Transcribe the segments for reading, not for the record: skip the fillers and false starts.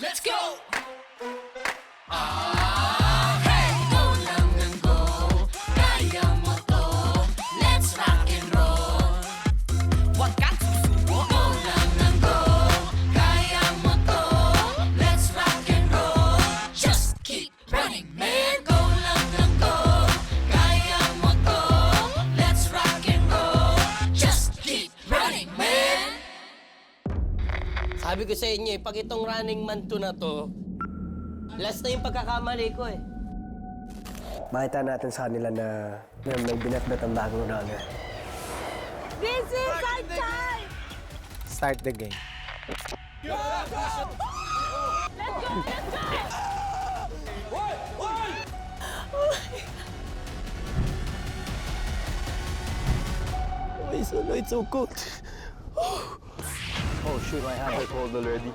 Let's go! Hey! Go lang ng go, kaya mo to. Let's rock and roll. Huwag kang susuko. Go lang ng go, kaya mo to. Let's rock and roll. Just keep running, man. Go lang ng go, kaya mo to. Let's rock and roll. Just keep running, man. Sabi ko sa inyo pag itong Running Man 2 na to, last na yung pagkakamali ko Makita natin sa kanila na may binatbat ang bagong runner. This is our time! Start the game. It's so cold. Oh shoot, my hand is cold already.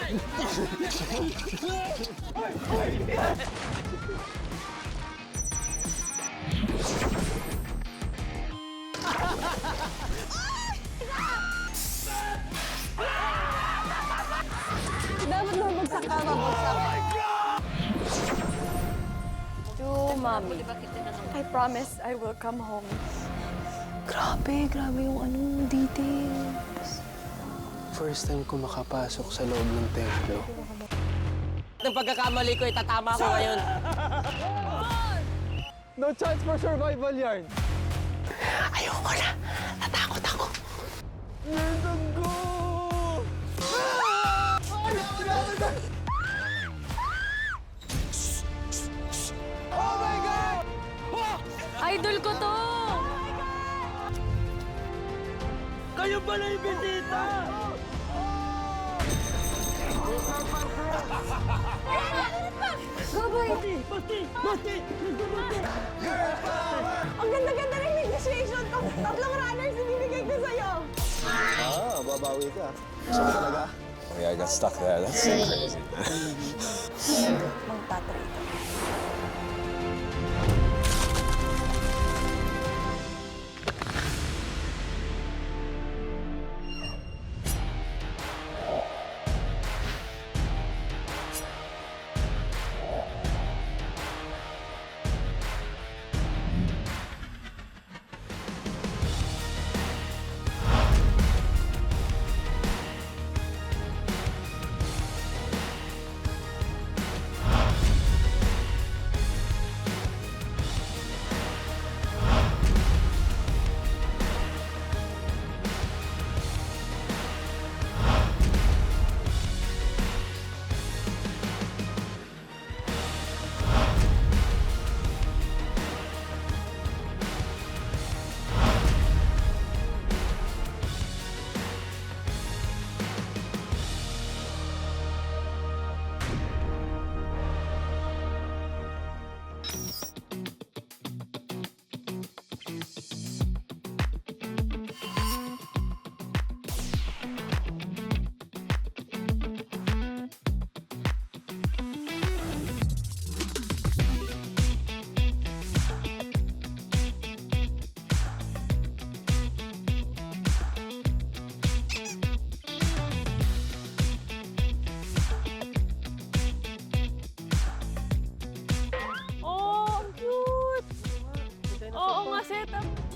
Dapat mabagsak ka, mabagsak. To mommy. I promise I will come home. Grabe yung details. First time ko makapasok sa loob ng templo. Ng pagkakamali ko, itatama ko ngayon. No chance for survival yarn. Ayoko na. Natakot ako. Idol ko to! Kayo pala yung bisita! Baboy! Ang ganda-ganda ng negotiation. Tatlong runners ibibigay ko sa'yo. Babawi ka. Siya talaga. Oh yeah, I got stuck there. That's so crazy. Magtatrade.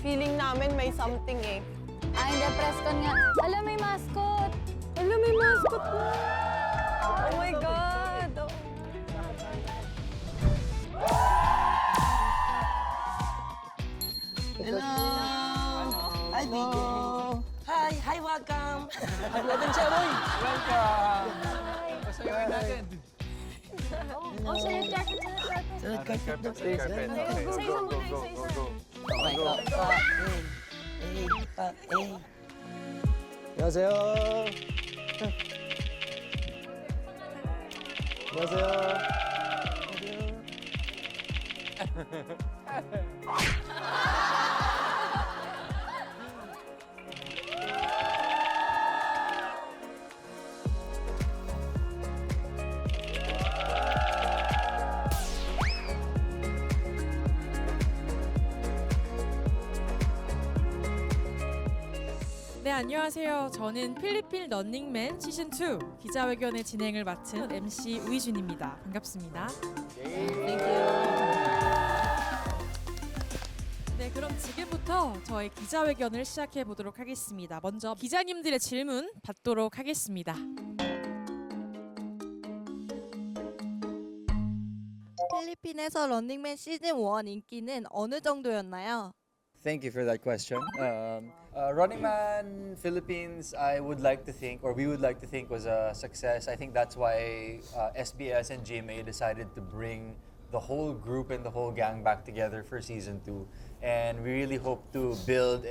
Feeling namin may something eh. Ay, hindi, press con nga. Alam, may mascot. Alam, may mascot na. Oh my God. Oh. Hello! Hi, BJ! Hi, welcome! Ang natin siya, boy! Oh, sa yung jacket, sa yung jacket. Salad carpet. Isa-isa muna, isa-isa. Okay, 안녕하세요. 안녕하세요. 안녕하세요. 저는 필리핀 런닝맨 시즌2 기자회견의 진행을 맡은 MC 우희준입니다. 반갑습니다. 네, 그럼 지금부터 저희 기자회견을 시작해 보도록 하겠습니다. 먼저 기자님들의 질문 받도록 하겠습니다. 필리핀에서 런닝맨 시즌 1 인기는 어느 정도였나요? Thank you for that question. Running Man Philippines, I would like to think, or we would like to think, was a success. I think that's why SBS and GMA decided to bring the whole group and the whole gang back together for season 2. And we really hope to build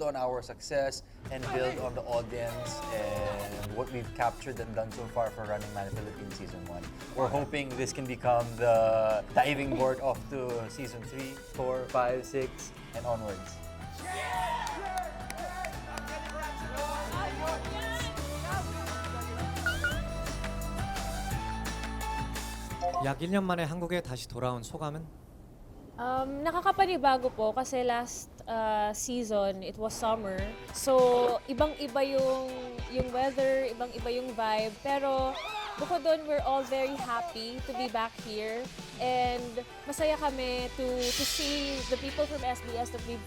on our success and build on the audience and what we've captured and done so far for Running Man Philippines season 1. We're hoping this can become the diving board off to season 3, 4, 5, 6, and onwards. 약 1년 만에 한국에 다시 돌아온 소감은? Nakakapanibago po kasi last season it was summer. So ibang-iba yung weather, ibang-iba yung vibe. Pero bukod doon, we're all very happy to be back here. And masaya kami to see the people from SBS that we've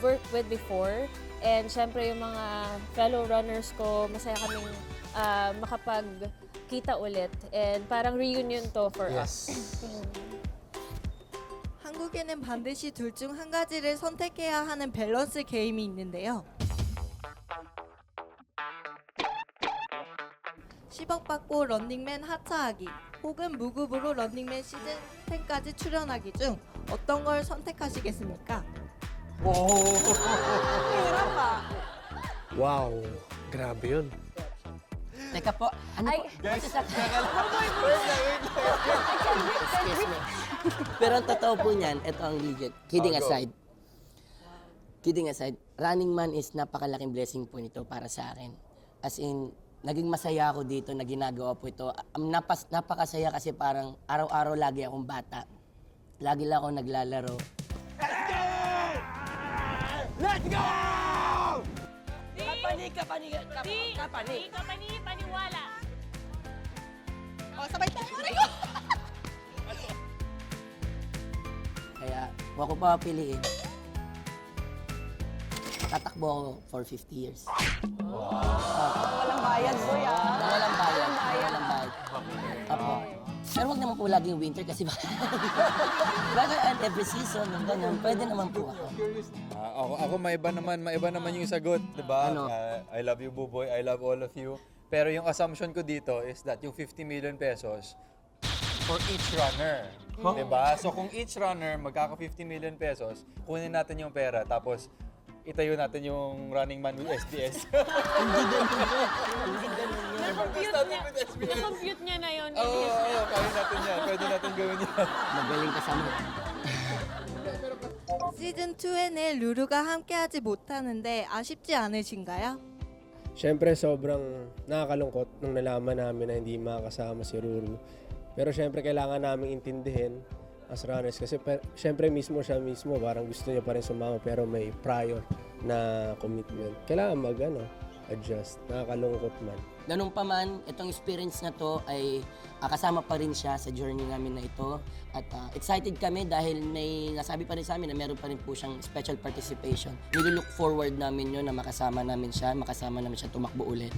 worked with before. And syempre yung mga fellow runners ko, masaya kaming makapagkita ulit. And parang reunion to for us. 한국에는 반드시 둘 중 한 가지를 선택해야 하는 밸런스 게임이 있는데요. 10억 받고 런닝맨 하차하기 혹은 무급으로 런닝맨 시즌 10까지 출연하기 중 어떤 걸 선택하시겠습니까? Wow, grabe yun. Teka po, ano po? Excuse me. Pero ang totoo po niyan, ito ang legit. Kidding aside, Running Man is napakalaking blessing po nito para sa akin. As in, naging masaya ako dito na ginagawa po ito. Napakasaya kasi parang araw-araw lagi akong bata. Lagi lang ako naglalaro. Let's go! Kapani! Paniwala! O, sabay tayo! Kaya, huwag ko pa piliin. Tatakbo ako for 50 years. Walang bayad, boy, Walang bayad. Apo. Pero huwag naman po laging winter kasi baka every season, ganyan, pwede naman po ako. Ako maiba naman yung sagot, 'di ba? Ano? I love you, Buboy. I love all of you. Pero yung assumption ko dito is that yung 50 million pesos for each runner. 'Di ba? So kung each runner magkaka 50 million pesos, kunin natin yung pera tapos itayo natin yung Running Man with SBS. Na-compute niya na yun. Oo, kaya natin yan. Pwede natin gawin yan. Magaling kasama. 시즌 2에는 루루가 함께하지 못하는데 아쉽지 않으신가요? Siyempre, sobrang nakakalungkot nung nalaman namin na hindi makakasama si Ruru. Pero siyempre, kailangan namin intindihin as runners kasi siyempre mismo parang gusto niya pa rin sumama pero may prior na commitment. Kailangan adjust. Nakakalungkot man. Ganun pa man, itong experience na to ay kasama pa rin siya sa journey namin na ito. At excited kami dahil may nasabi pa rin sa amin na meron pa rin po siyang special participation. Nililook forward namin yun na makasama namin siya tumakbo ulit.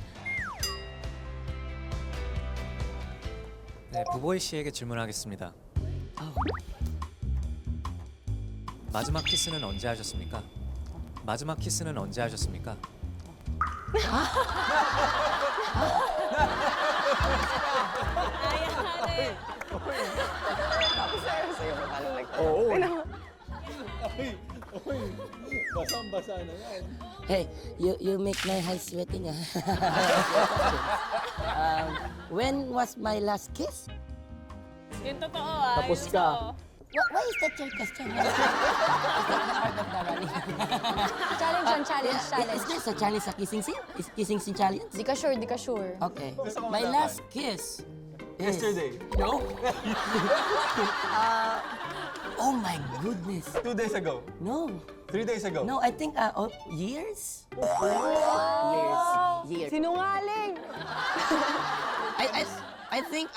네, 부보이 씨에게 질문하겠습니다. 마지막 키스는 언제 하셨습니까? 마지막 키스는 언제 하셨습니까? Oo. Basang-basa na yan. Hey, you make my hands sweating. When was my last kiss? Yung totoo Tapos ka. Why is that your question? Is that part of the running? Challenge. Is this a challenge sa kissing scene? Is kissing scene challenge? Di ka sure. Okay. My last kiss is... Yesterday. No. Oh my goodness. 2 days ago. No. 3 days ago. No, I think years. Years. Sinungaling! I think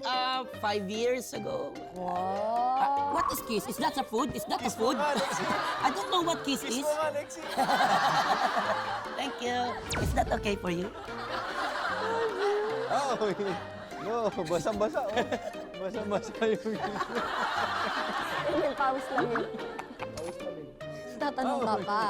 5 years ago. Wow! What is kiss? Is that a food? Is that a food? I don't know what kiss is. Thank you. Is that okay for you? Oh, no, basang-basa. Oh. Basang-basa yung... Yung pause lang yun. Tatanong ka pa.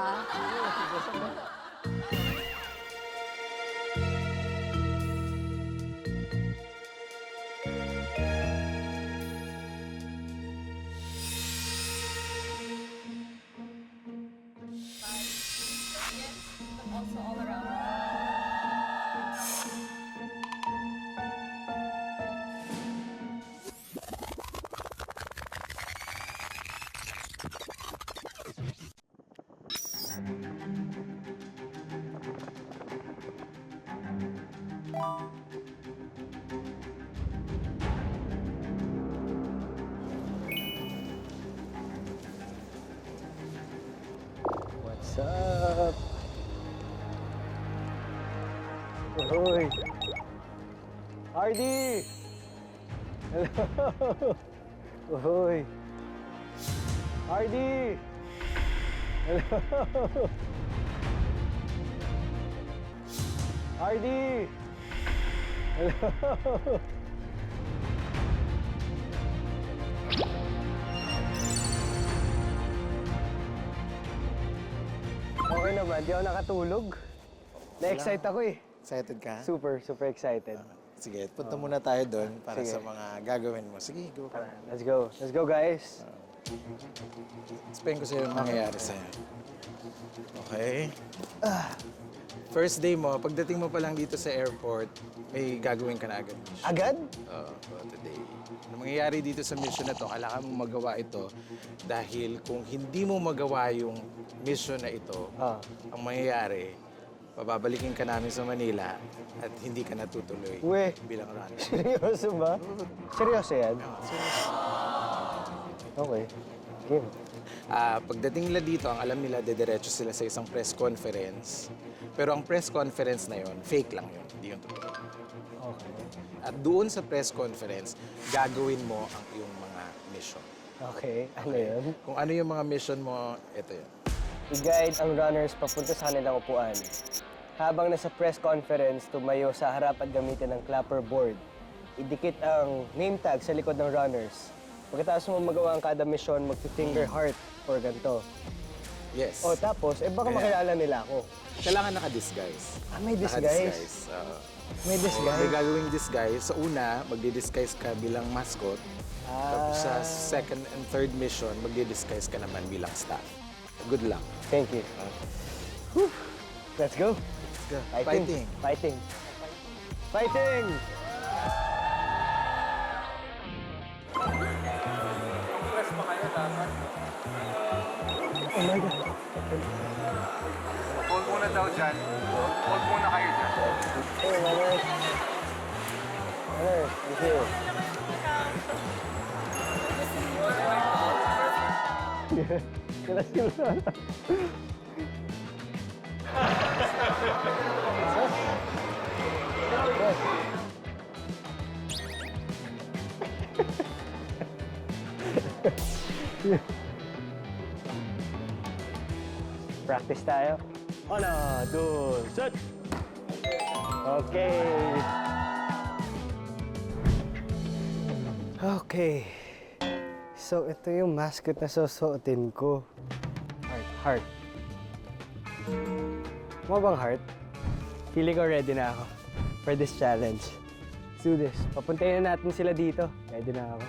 What's up? Hoy! Hardy! Hello! Hoy! Hardy! Hello! Hardy! Hello! Okay naman, di ako nakatulog. Na-excite ako eh. Excited ka? Super excited. Sige, punta muna tayo doon para Sige. sa mga gagawin mo. Sige, go ka. Let's go. Let's go, guys. Explain ko sa'yo yung mangyayari sa'yo. Okay? First day mo, pagdating mo pa lang dito sa airport, may gagawin ka na agad. Agad? Oo, today. Ang mangyayari dito sa mission na to, kailangan mo magawa ito dahil kung hindi mo magawa yung mission na ito, ang mangyayari, pababalikin ka namin sa Manila at hindi ka natutuloy Uwe. bilang runner. Seryoso ba? Seryoso yan? Okay. Game. Pagdating nila dito, ang alam nila, dediretso sila sa isang press conference. Pero ang press conference na yon, fake lang yun, hindi yung totoo. Okay. At doon sa press conference, gagawin mo ang iyong mga mission. Okay, ano yun? Kung ano yung mga mission mo, ito yun. I-guide ang runners papunta sa kanilang upuan. Habang nasa press conference, tumayo sa harap at gamitin ang clapper board. Idikit ang name tag sa likod ng runners. Pagkatapos mo magawa ang kada mission, mag-finger heart or ganito. Yes. O tapos, baka Kaya- makilala nila ako. Kailangan naka-disguise. May disguise? Naka-disguise. May May disguise? gagawing disguise. Sa una, magdi-disguise ka bilang mascot. Tapos sa second and third mission, magdi-disguise ka naman bilang staff. Good luck. Thank you. Whew. Let's go. Let's go. Fighting. Fighting. Fighting! Oh my God. Hold muna daw dyan. Hold muna kayo dyan. Hey, runners. Runners, I'm here. Sila sila. Practice tayo. 1, 2, set! Okay. Okay. So, ito yung mascot na susuotin ko. Heart. Mo bang heart? Feeling ko ready na ako for this challenge. Let's do this. Papuntayin na natin sila dito. Ready na ako.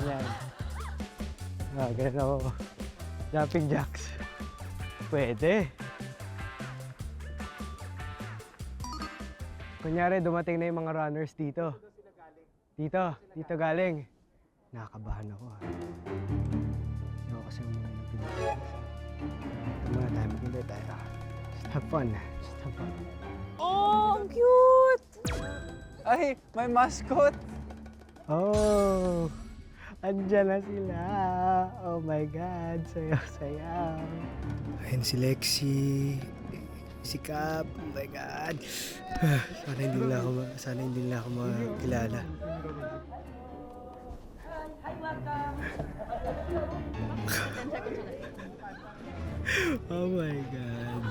Ayan. Ganun ako. Jumping jacks. Pwede. Kunyari, dumating na yung mga runners dito. Dito galing. Nakakabahan ako. Hindi ako kasi muna ng Pilipinas. Ito muna tayo, maghintay tayo. Just have fun. Just have fun. Oh, ang cute! Ay, my mascot! Oh, andyan na sila. Oh my God, sayaw-sayaw. Ayun si Lexi, si Cap, oh my God. Sana hindi nila ako makilala. Oh my God.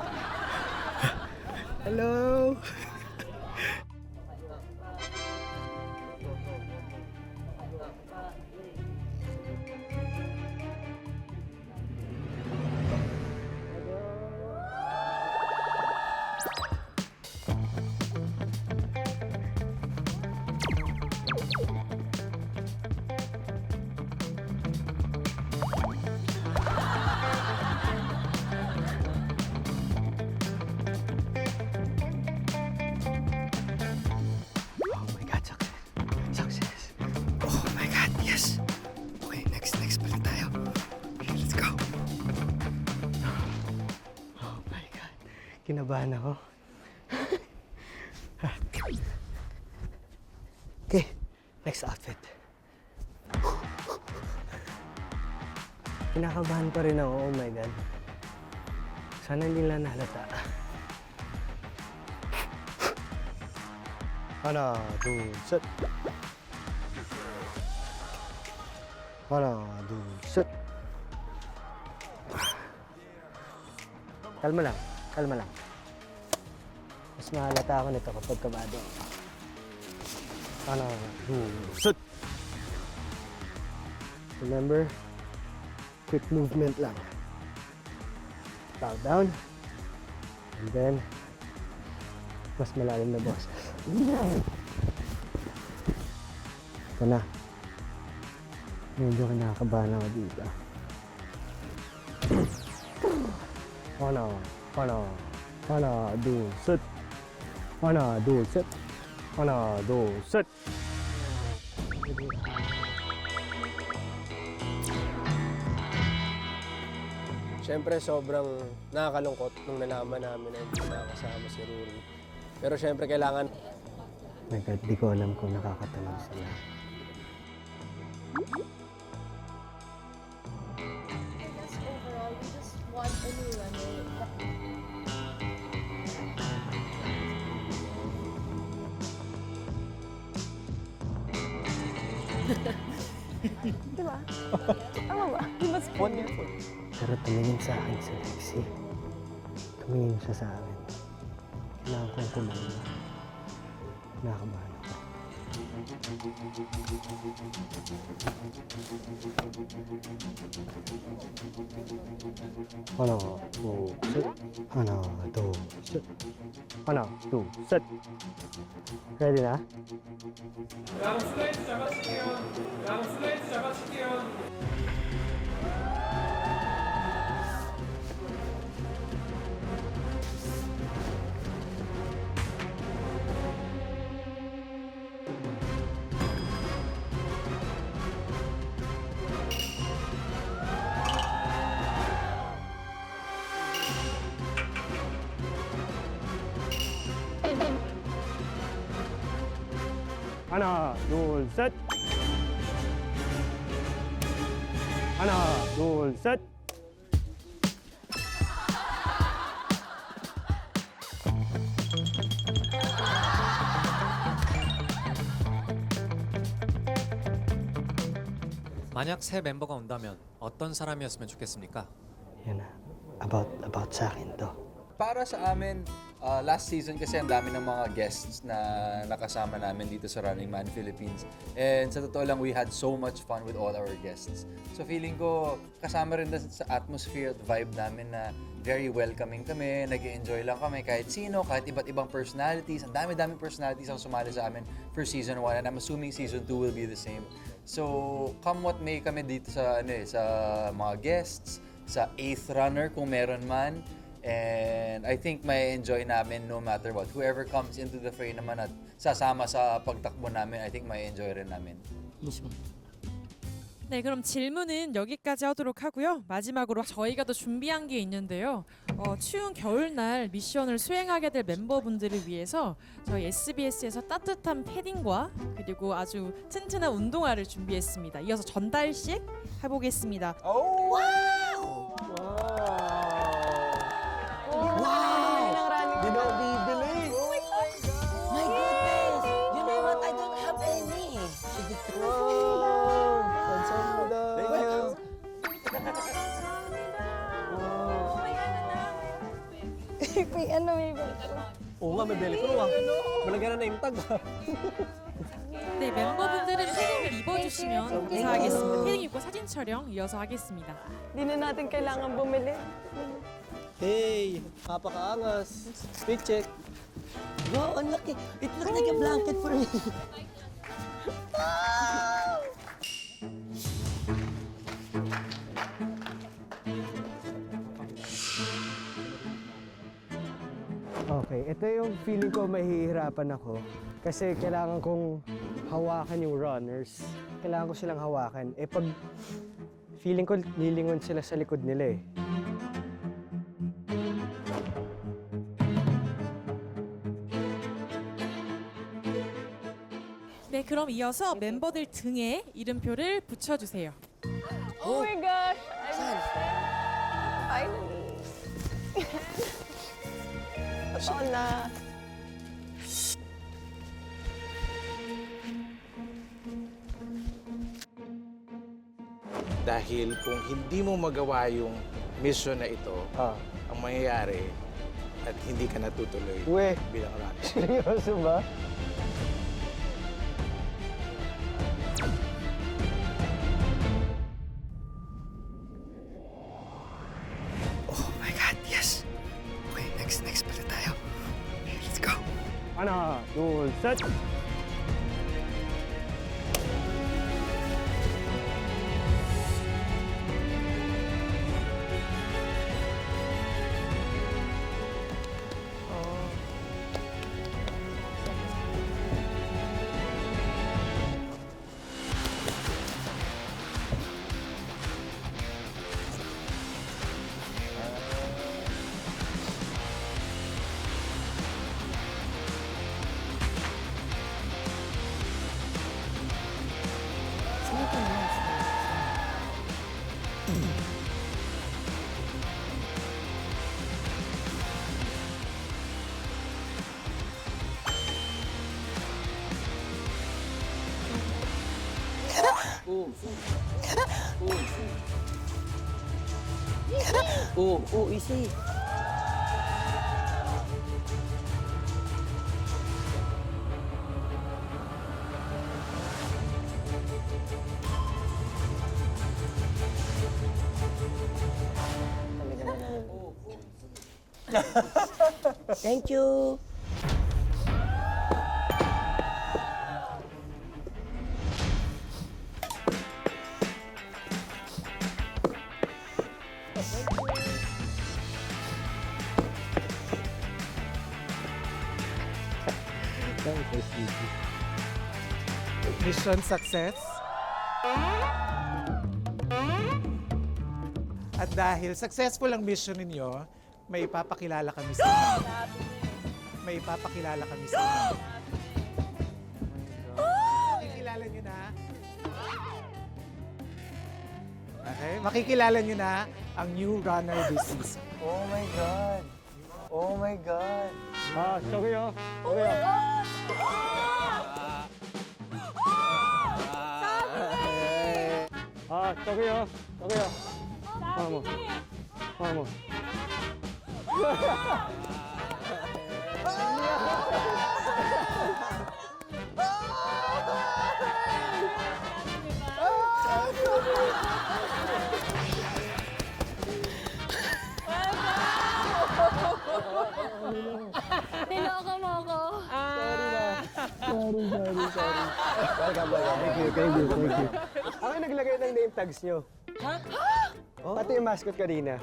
Hello. Oh my God, success. Oh my God, yes. Okay, next balik tayo. Okay, let's go. Oh my God, kinabahan ako. Okay, next outfit. Kinakabahan pa rin ako, oh my God. Sana hindi lang nahalata. 하나, 둘, 셋. 하나, 둘, 셋. Kalma lang. Mas mahalata ako nito kapag kabado. Ha나, 둘, 셋. Remember, quick movement lang. Bow down. And then, mas malalim na boses. Ito na. Medyo kinakabahan ako dito. 하나, 둘, 셋. 하나, 둘, 셋. 하나, 둘, 셋. Siyempre sobrang nakakalungkot nung nalaman namin na hindi nakakasama si Ruru. Pero siyempre kailangan... My God, di ko alam kung nakakatalang sila. I guess overall, we just want a new runner. Diba? Tama ba? Mas wonderful. Pero tumingin sa akin si Lexi. Tumingin siya sa akin. Kailangan kong kumalma. Nakakabahan ako. 하나, 둘, 셋. 하나, 둘, 셋. 하나, 둘, 셋. Ready na? 하나, 둘, 셋. 하나, 둘, 셋. 만약 새 멤버가 온다면 어떤 사람이었으면 좋겠습니까? Yan na. About sa akin to. Para sa amin, last season kasi ang dami ng mga guests na nakasama namin dito sa Running Man Philippines. And sa totoo lang, we had so much fun with all our guests. So feeling ko, kasama rin sa atmosphere at vibe namin na very welcoming kami, nag-enjoy lang kami kahit sino, kahit iba't ibang personalities. Ang dami-daming personalities ang sumali sa amin for season 1 and I'm assuming season 2 will be the same. So, come what may kami dito sa mga guests, sa 8th runner kung meron man. And I think may enjoy namin no matter what. Whoever comes into the fray naman at sasama sa pagtakbo namin, I think may enjoy rin namin. Mismo. 네, 그럼 질문은 여기까지 하도록 하고요. 마지막으로 저희가 또 준비한 게 있는데요. 추운 겨울날 미션을 수행하게 될 멤버분들을 위해서 저희 SBS에서 따뜻한 패딩과 그리고 아주 튼튼한 운동화를 준비했습니다. 이어서 전달식 해보겠습니다. Di ba bibili? My goodness! You know what? I don't have any. 감사합니다. Thank you. May ano, may Oo nga, may belly ko ah. Malagyan na yung tag ah. 네, 멤버분들은 패딩을 입어주시면 감사하겠습니다. 패딩 입고 사진 촬영 이어서 하겠습니다. Di na natin kailangan bumili. Hey, napakaangas. Fit check. Wow, ang laki. It looks like a blanket for me. Okay, ito yung feeling ko mahihirapan ako. Kasi kailangan kong hawakan yung runners. Kailangan ko silang hawakan. Eh pag feeling ko lilingon sila sa likod nila eh. 네, 그럼 이어서 멤버들 등에 이름표를 붙여주세요. Oh my gosh! Saan? Finally! Totoo na. Dahil kung hindi mo magawa yung mission na ito, ang mangyayari at hindi ka natutuloy Uwe, bilang runner. seryoso ba? Oh my God, yes. Okay, next pala tayo. Let's go. Ha나, 둘, 셋! Oh, easy. Thank you. Mission success. At dahil successful ang mission ninyo, may ipapakilala kami sa inyo. May ipapakilala kami sa inyo. Makikilala nyo na. Okay, makikilala nyo na ang new runner this season. Oh my God. Oh my God. 아, 저기요. 저기요. 아, 저기요. 저기요. vamos. Vamos. Niloko mo ako. Thank you. Ako yung naglagay ng name tags nyo. Ha? Pati yung mascot kanina.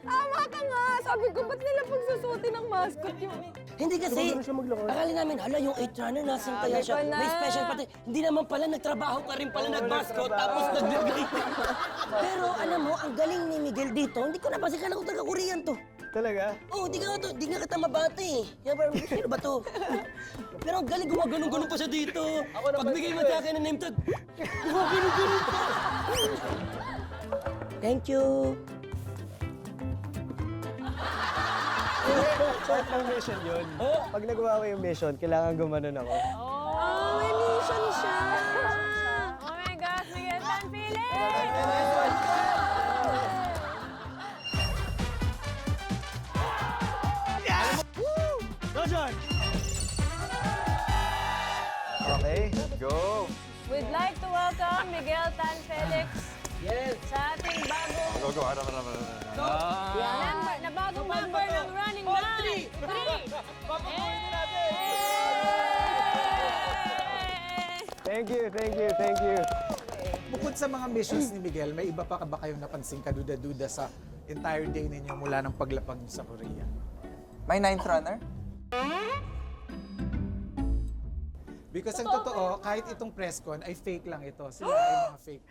Tama ka nga. Sabi ko, ba't nila pagsusutin ng mascot yung... Hindi kasi, Ganun siya maglakad. akala namin, hala, yung 8 runner, nasan kaya siya? May special pati. Hindi naman pala, nagtrabaho ka rin pala, nag-basket, tapos naglagay. Pero alam mo, ang galing ni Miguel dito, hindi ko napansin ka na kung taga-Korean to. Talaga? Oh, di nga kita mabati. Kaya parang, sino ba to? Pero ang galing, gumagano'n-ganon pa siya dito. Pagbigay mo sa akin ng name tag, gumagano'n-ganon pa. Thank you. Part ng mission yun. Pag nagawa ko yung mission, kailangan gumanon ako. Oh, may mission siya! Oh my gosh, Miguel Tan Felix! Okay? Go! We'd like to welcome Miguel Tan Felix sa ating bagong Go. member, na bagong member ng Running Man. Thank you, thank you, thank you. Bukod sa mga missions ni Miguel, may iba pa ba kayong napansing kaduda-duda sa entire day ninyo mula ng paglapag niyo sa Korea? My 9th runner? Because ang totoo, kahit itong press con ay fake lang ito. Sila ay mga fake.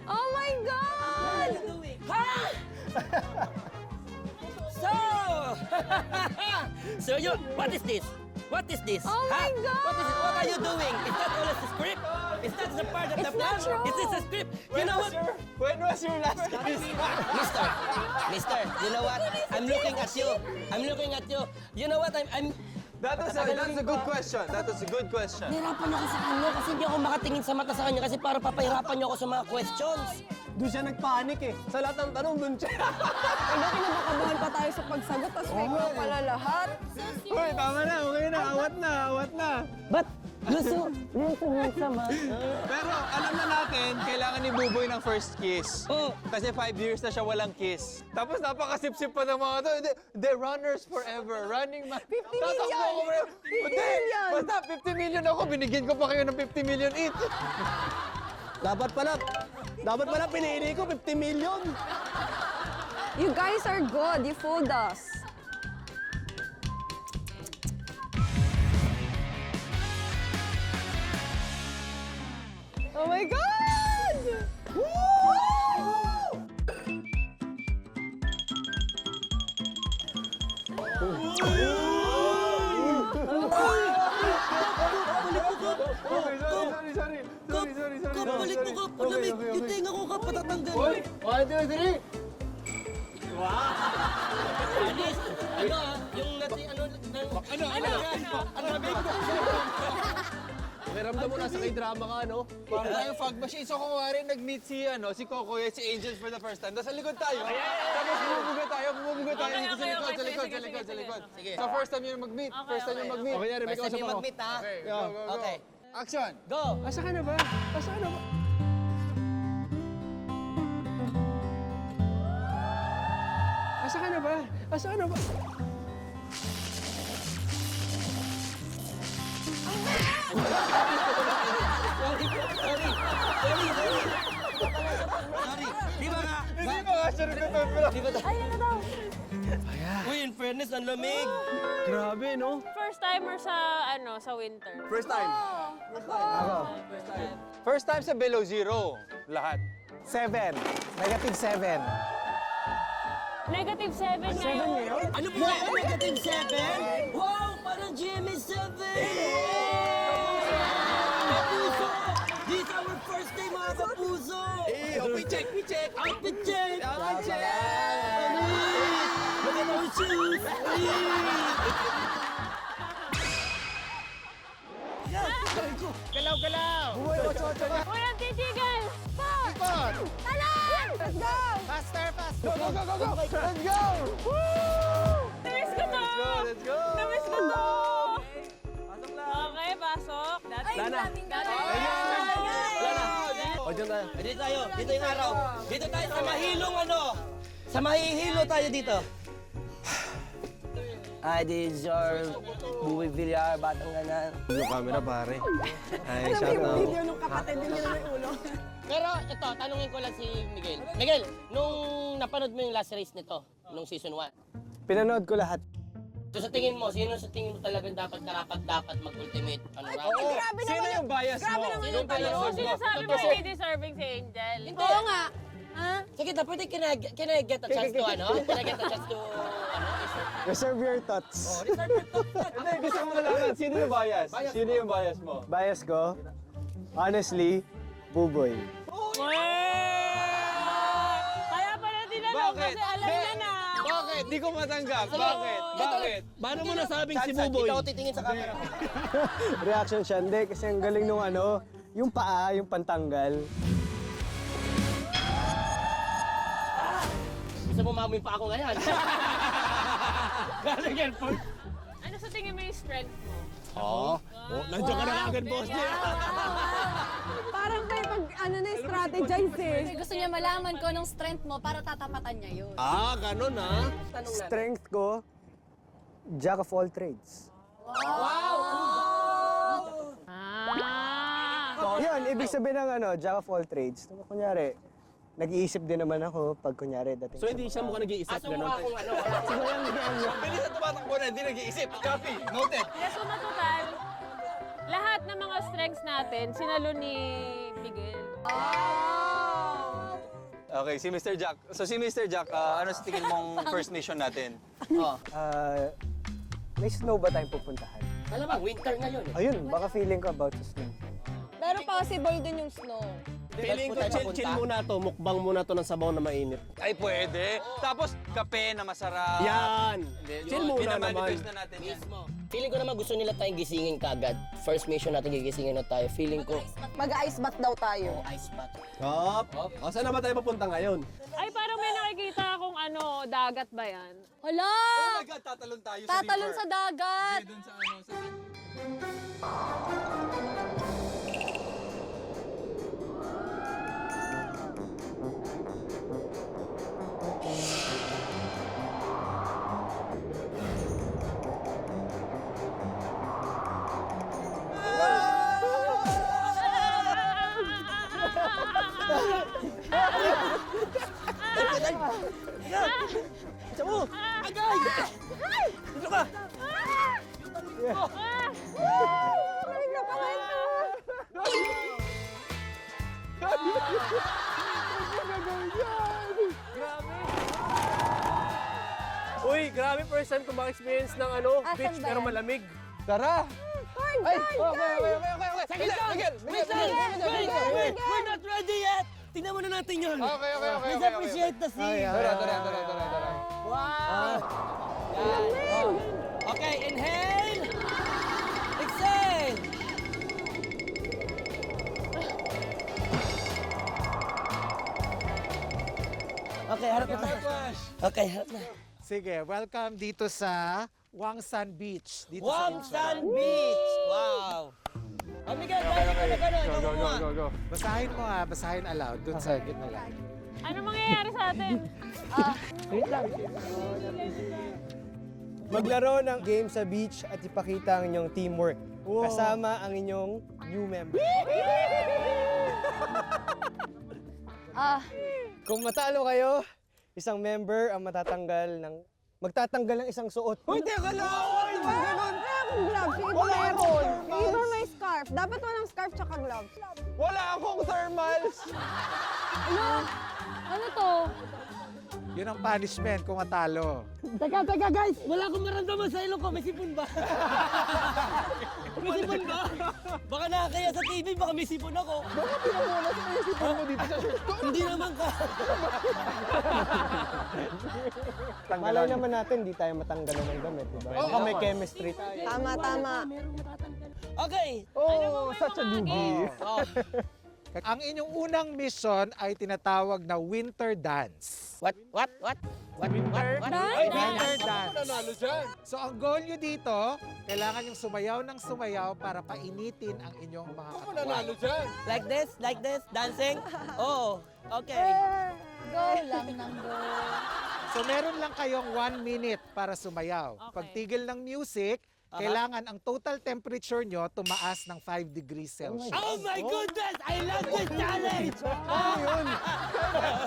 Oh my God! So you, what is this? What is this? Oh my God! What is it? What are you doing? Is that all a script? Is that the part of the plan? Is this a script? You know what? When was your last kiss? Mister, you know what? I'm looking at you. I'm looking at you. You know what? I'm That's a good question. That was a good question. Nahirapan ako sa kanya kasi hindi ako makatingin sa mata sa kanya kasi para papahirapan niyo ako sa mga questions. Doon siya nagpanik eh. Sa lahat ng tanong, doon siya. Ano, kinabakabahan pa tayo sa pagsagot, tapos fake mo pala lahat. Uy, tama na, okay na. Awat na, awat na. But, gusto sama. Pero alam na natin, kailangan ni Buboy ng first kiss. Oh. Kasi 5 years na siya walang kiss. Tapos napakasip-sip pa ng mga to. They're runners forever. Running man. 50 million! 50 million! Basta 50 million ako. Binigyan ko pa kayo ng 50 million each. Dapat pala pinili ko 50 million. You guys are good. You fooled us. Oh my God! Sorry. Kapalik mo ka, palamig. Yung tenga ko ka, patatanggal. 1, 2, 3. Anis, ano ah, yung nasi, Pakiramdam mo nasa kay drama ka, no? Parang tayong fog machine. So kung wari nag-meet si Coco at si Angels for the first time, tapos sa likod tayo. Tapos bumubuga tayo dito sa likod. Sige. So first time yun mag-meet. First time yun mag-meet. Okay, Yari, may First kausap time ako. mag-meet ha. Okay, go. Okay, Action! go. Asa ka na ba? Sorry, di ba nga? Ayun na daw. Uy, in fairness, ang lamig. Grabe, no? First timer sa winter. First time. First time sa below zero. Lahat. 7. Negative 7. Negative 7 ngayon. Ano po ba? Negative 7? Wow, parang GMA 7! Kapuso! This is our first day, mga kapuso! We check. Outfit check! Look at our shoes! Galaw! Bumoy, 8-8 na. Walang titigan! Spot! Talan! Let's go! Faster! Go! Let's go! Namiss ko to! Let's go! Namiss ko to! Okay, pasok. Lana. O, dyan tayo. Dito tayo, dito yung araw. Dito tayo sa mahilong ano. Sa mahihilo tayo dito. Hi, this is your Buwi Villar, Batang Ganan. Yung camera, pare. Ay, shout out. nung kapatid din nila may ulo. Pero ito, tanungin ko lang si Miguel. Miguel, nung napanood mo yung last race nito, nung season 1, Pinanood ko lahat. so sa tingin mo, sino sa tingin mo talagang dapat mag-ultimate round? Grabe Sino naman yung bias mo? Sino yung bias Oo, mo? sinasabi mo hindi deserving si Angel. Oo nga. Ha? Sige, pwede can I get a chance to Can I get a chance to Reserve your thoughts. Hindi, gusto mo malaman, sino yung bias? Sino yung bias mo? Bias ko, honestly, Buboy. Kaya pala tinanong Bakit? kasi alam niya na. Bakit? Di ko matanggap. Bakit? Bakit? Paano mo nasabing si Buboy? Ikaw titingin sa camera. Reaction siya, hindi. Kasi ang galing nung yung paa, yung pantanggal. Gusto mo mamoy pa ako ngayon? Galing yan, Paul. Ano sa tingin mo yung strength mo? Nandiyan ka na agad, boss niya. Parang may strategize eh. Gusto niya malaman ko anong strength mo para tatapatan niya yun. Ganun Strength ko, jack of all trades. Yun, ibig sabihin ng jack of all trades. Kunyari, nag-iisip din naman ako pag kunyari dating. So hindi siya mukha nag-iisip, gano'n? Bilis na tumatakbo na, hindi nag-iisip. Copy, noted. Yes, so matutal, lahat ng mga strengths natin, sinalo ni Miguel. Okay, si Mr. Jack. So si Mr. Jack, ano sa tingin mong first mission natin? May snow ba tayong pupuntahan? Alam ba, winter ngayon eh. Ayun, baka feeling ko about the snow. Pero possible din yung snow. Feeling ko, chill muna to. Mukbang muna to ng sabaw na mainit. Ay, pwede. Tapos, kape na masarap. Yan! Chill muna naman. Binamanifest na natin yan. Feeling ko naman gusto nila tayong gisingin kagad. First mission natin gigisingin na tayo. Feeling ko, Mag-ice bath daw tayo. ice bath. Hop! O, saan naman tayo papunta ngayon? Ay, parang may nakikita akong dagat ba yan? Hala! Oh my God, tatalon tayo sa Tatalon river. sa dagat! Doon sa ano, sa... Uy, grabe first time ko maka-experience ng beach ba pero yan? malamig. Tara! Ay, Miguel! We're not ready yet! Tingnan muna natin yun. Okay. Please appreciate the scene. Tara. Wow! Yan. Okay, inhale! Exhale! Okay, harap na tayo. Okay, harap na. Sige, welcome dito sa Wangsan Beach. Dito Wangsan Beach! Wow! Oh, Miguel, Go. Basahin aloud, dun sa gitna lang. Ano mangyayari sa atin? Maglaro ng game sa beach at ipakita ang inyong teamwork. Kasama ang inyong new member. Kung matalo kayo, isang member ang magtatanggal ng isang suot. Hindi ka na! gloves. Yung iba meron. Yung iba may scarf. Dapat walang scarf tsaka gloves. Wala akong thermals! Ano to? Yun ang punishment kung matalo. Teka guys! Wala akong maramdaman sa ilong ko. May sipon ba? May sipon ba? Baka nakakaya sa TV, baka may sipon ako. Baka pinamunas mo yung sipon mo dito sa shirt ko. Hindi naman ka. Malay naman natin, di tayo matanggalan ng damit, di ba? Baka may chemistry tayo. Tama. Okay. Oh, such a newbie. Ang inyong unang mission ay tinatawag na winter dance. What? Winter dance. Nanalo dyan. So ang goal nyo dito, kailangan yung sumayaw ng sumayaw para painitin ang inyong mga Ako katawan. nanalo dyan. Like this, dancing. Oh, okay. Go lang ng go. So meron lang kayong 1 minute para sumayaw. Pag tigil ng music, kailangan ang total temperature nyo tumaas ng 5 degrees Celsius. Oh my goodness! I love this challenge!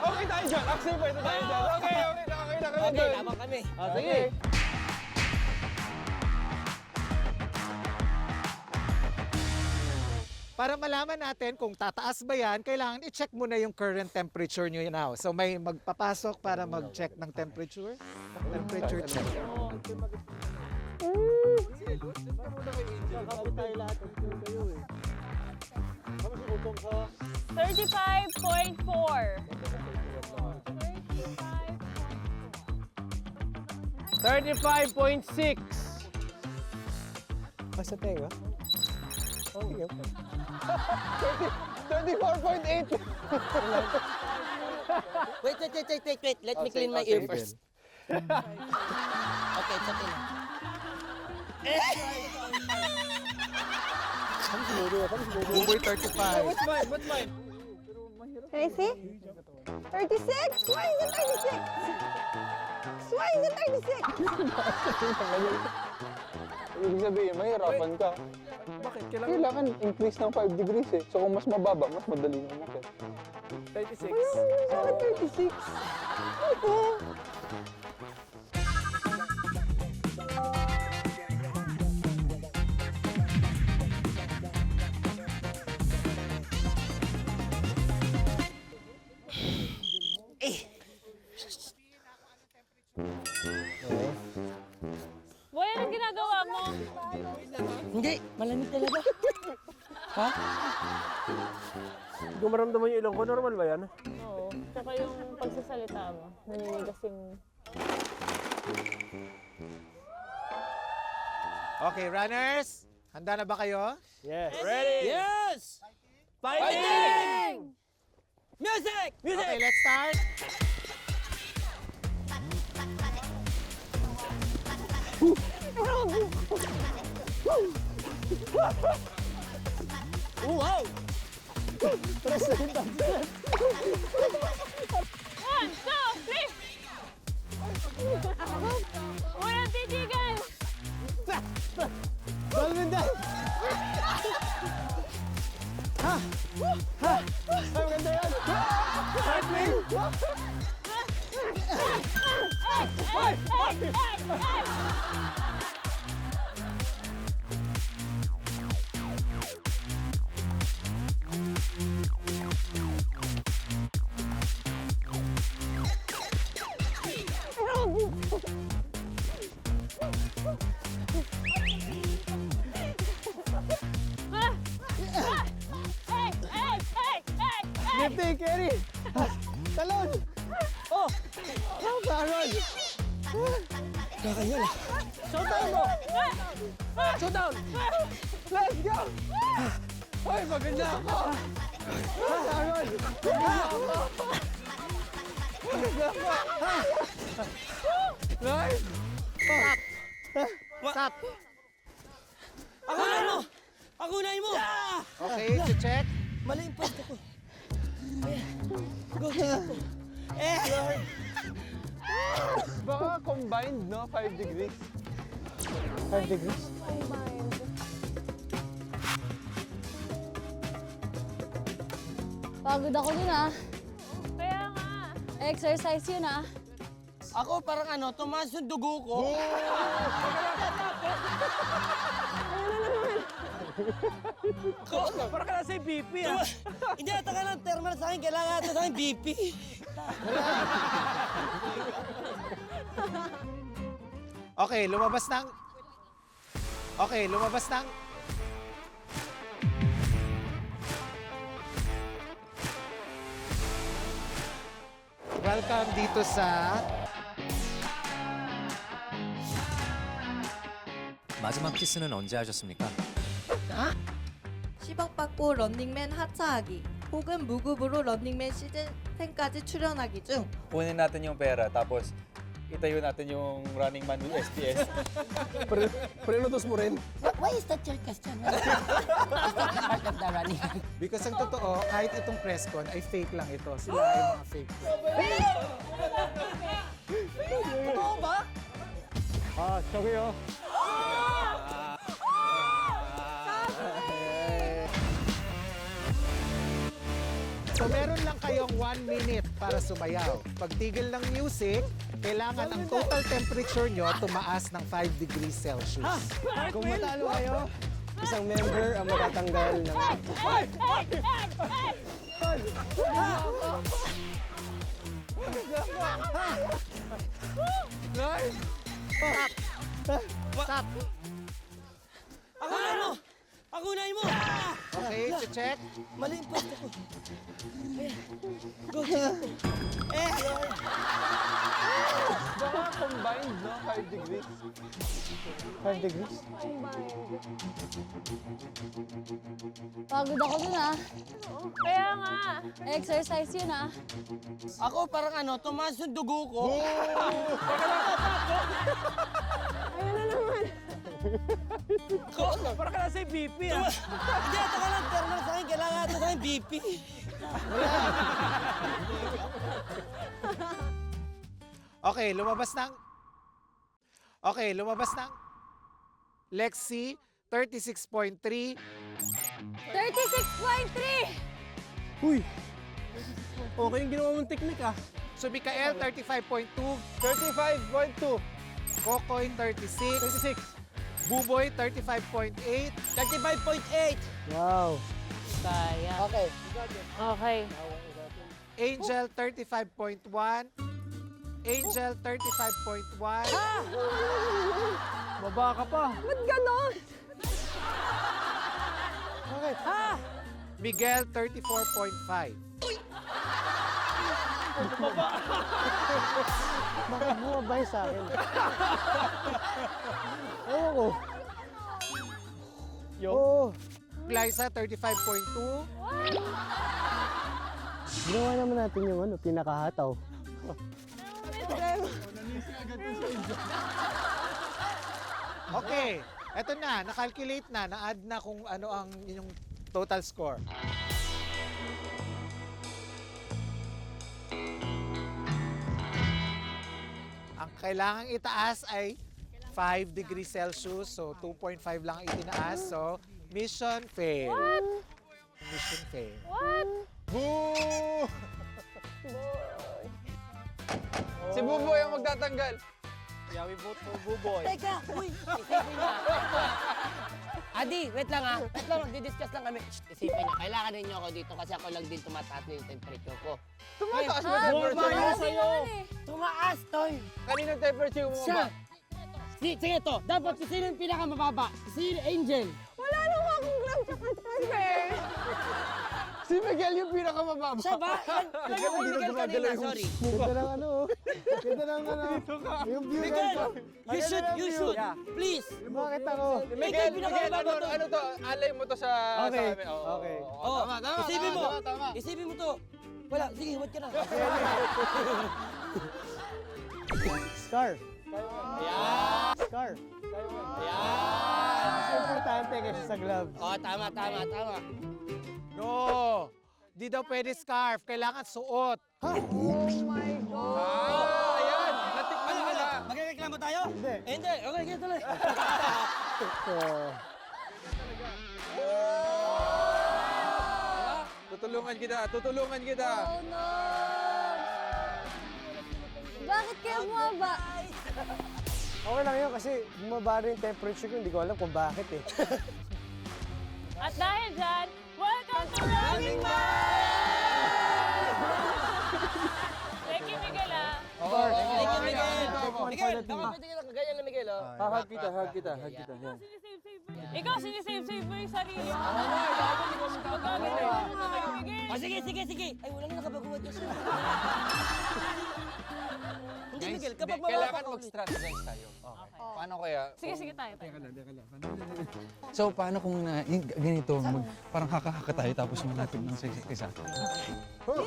Okay tayo dyan. Actually, pwede tayo dyan. Okay na kami Okay, dyan. tama kami. Sige. Para malaman natin kung tataas ba yan, kailangan i-check muna yung current temperature nyo now. So may magpapasok para mag-check ng temperature. Temperature check. 35.4. 35.6. Basta tenga. Okay. 34.8. Wait. Let me clean my ear first. Okay, it's okay na. Buboy 35. What's mine? Can I see? 36? Why is it 36? Why is it 36? Ibig sabihin, mahirapan ka. Bakit? Kailangan increase ng 5 degrees eh. So kung mas mababa, mas madali na umakit. 36. Bakit 36? Boy, anong ginagawa mo? Hindi, malamig talaga. Ha? Kung maramdaman yung ilong ko, normal ba yan? Oo. Tsaka yung pagsasalita mo, naninigas yung... Okay, runners, handa na ba kayo? Yes. Yes! Fighting! Music! Okay, let's start. Wow! 1, 2, 3! Walang titigan! Balmindan! Ay, maganda yan! Lifting, carry! Talon! Oh! Baron! Kakanya lang. Showdown mo! Showdown! Let's go! Hoy, maganda ako! Baron! Maganda ako! Maganda ako! Nice! Stop. Akunay mo! Okay, check. Mali yung pwesto ko. Baka combined, no? 5 degrees. 5 degrees? Pagod ako dun ah. Kaya nga. Exercise yun ah. Ako parang tumaas yung dugo ko. Parang ka nasa BP ah. Hindi ata ka ng thermal sa akin, kailangan ata sa akin BP. Okay, lumabas ng... Okay, lumabas ng... Welcome dito sa... 마지막 키스는 언제 하셨습니까? 시박받고 런닝맨 하차하기 혹은 무급으로 런닝맨 시즌 10까지 출연하기 중 Kunin natin yung pera, tapos itayo natin yung Running Man with SBS. Prenutos mo rin. Why is that your question? Is that part of the running? Because ang totoo, kahit itong press con ay fake lang ito. Sila ay mga fake. Totoo ba? Sorry oh. So meron lang kayong 1 minute para sumayaw. Pagtigil ng music, kailangan ang total temperature nyo tumaas ng 5 degrees Celsius. Kung matalo kayo, isang member ang matatanggal ng... Stop! Pagunay mo! Okay, check. Mali yung pwesto ko. Ayan. Go, Baka combined, no? 5 degrees. 5 degrees? Pagod ako dun ah. Kaya nga. Exercise yun ah. Ako parang tumaas yung dugo ko. Ayun na naman. Parang ka nasa BP ah. Hindi, ito ka lang. Thermal sa akin, kailangan ito sa akin BP. Okay, lumabas ng Lexi, 36.3. 36.3! Uy! Okay yung ginawa mong technique ah. So, Mikael, 35.2. 35.2. Kokoy, 36. Buboy, 35.8. 35.8. Wow. Kaya. Okay. Okay. Angel, 35.1. Angel, 35.1. Baba ka pa. Ba't ganon? Bakit? Miguel, 34.5. Bakit bumaba yun sa akin? Ewan ko. Oo. Glyza, 35.2. Ginawa naman natin yung pinakahataw. Okay, eto na, nakalculate na, na-add na kung ano ang inyong total score. Ang kailangang itaas ay 5 degrees Celsius, so 2.5 lang ang itinaas. So, mission fail. What? Mission fail. What? Boo! Si Buboy ang magtatanggal. Yeah, we vote for Buboy. Teka, uy, isipin na. Adi, wait lang ah. Wait lang, magdi-discuss lang kami. Shh, isipin na, kailangan ninyo ako dito kasi ako lang din tumataas na yung temperature ko. Tumataas ba Ay, temperature mo? sa'yo. Tumaas, Toy. Kaninong temperature mo Siya. ba? Sige to, dapat sino yung pinakamababa? Si Angel. Wala naman akong gram sa transfer. Si Miguel yung pinakamababa. Siya ba? Alam mo, Miguel kanina, sorry. Ganda ng Ganda ng yung view Miguel, guys. you should. Please. Bakit ako? Miguel, Miguel, ano to? Alay mo to sa Okay. amin. Oo, Okay. oo, Oh, tama. Isipin mo. Tama. Isipin mo to. Wala, sige, huwag ka na. Scarf. Scarf. Mas importante kaysa sa gloves. Oh, tama. No! Di daw pwede scarf. Kailangan suot. Ayan, natikman mo na. Magreklamo tayo? Hindi. Hindi. Okay, sige tuloy. Tutulungan kita. Oh no! Bakit kayo bumaba? Okay lang yun kasi bumaba rin yung temperature ko. Hindi ko alam kung bakit eh. At dahil dyan, welcome to Running Man! Thank you, Miguel ah. Thank you, Miguel. One Miguel, for the team. baka pwede ka ganyan na Miguel, oh. Hug kita. Yan. Ikaw, sinisave mo yung sarili mo. Magaganda mo kayo, Miguel. Oh, sige. Ay, wala na nakabaguhan kasi. Hindi, Miguel, kapag mababa Kailangan ka ulit. mag-strategize tayo. Okay. Paano kaya? Sige tayo. So, paano kung ganito, parang haka-haka tayo tapos malapit ng isa?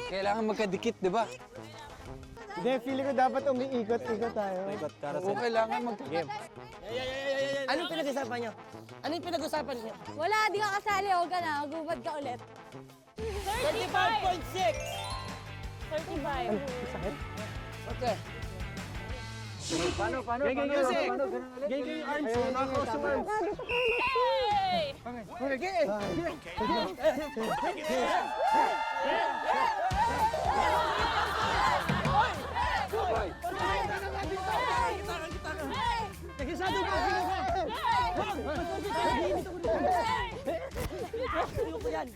Kailangan magkadikit, di ba? Hindi, feeling ko dapat umiikot-ikot tayo. Oo, kailangan magkagame. Anong pinag-usapan nyo? Anong pinag-usapan nyo? Wala, di ka kasali. Huwag ka na. Magubad ka ulit. 35.6! 35. Sakit? Okay. Paano? Music! Gay yung arms mo. Nakakross yung arms. Nagisado ka! Sino ko yan?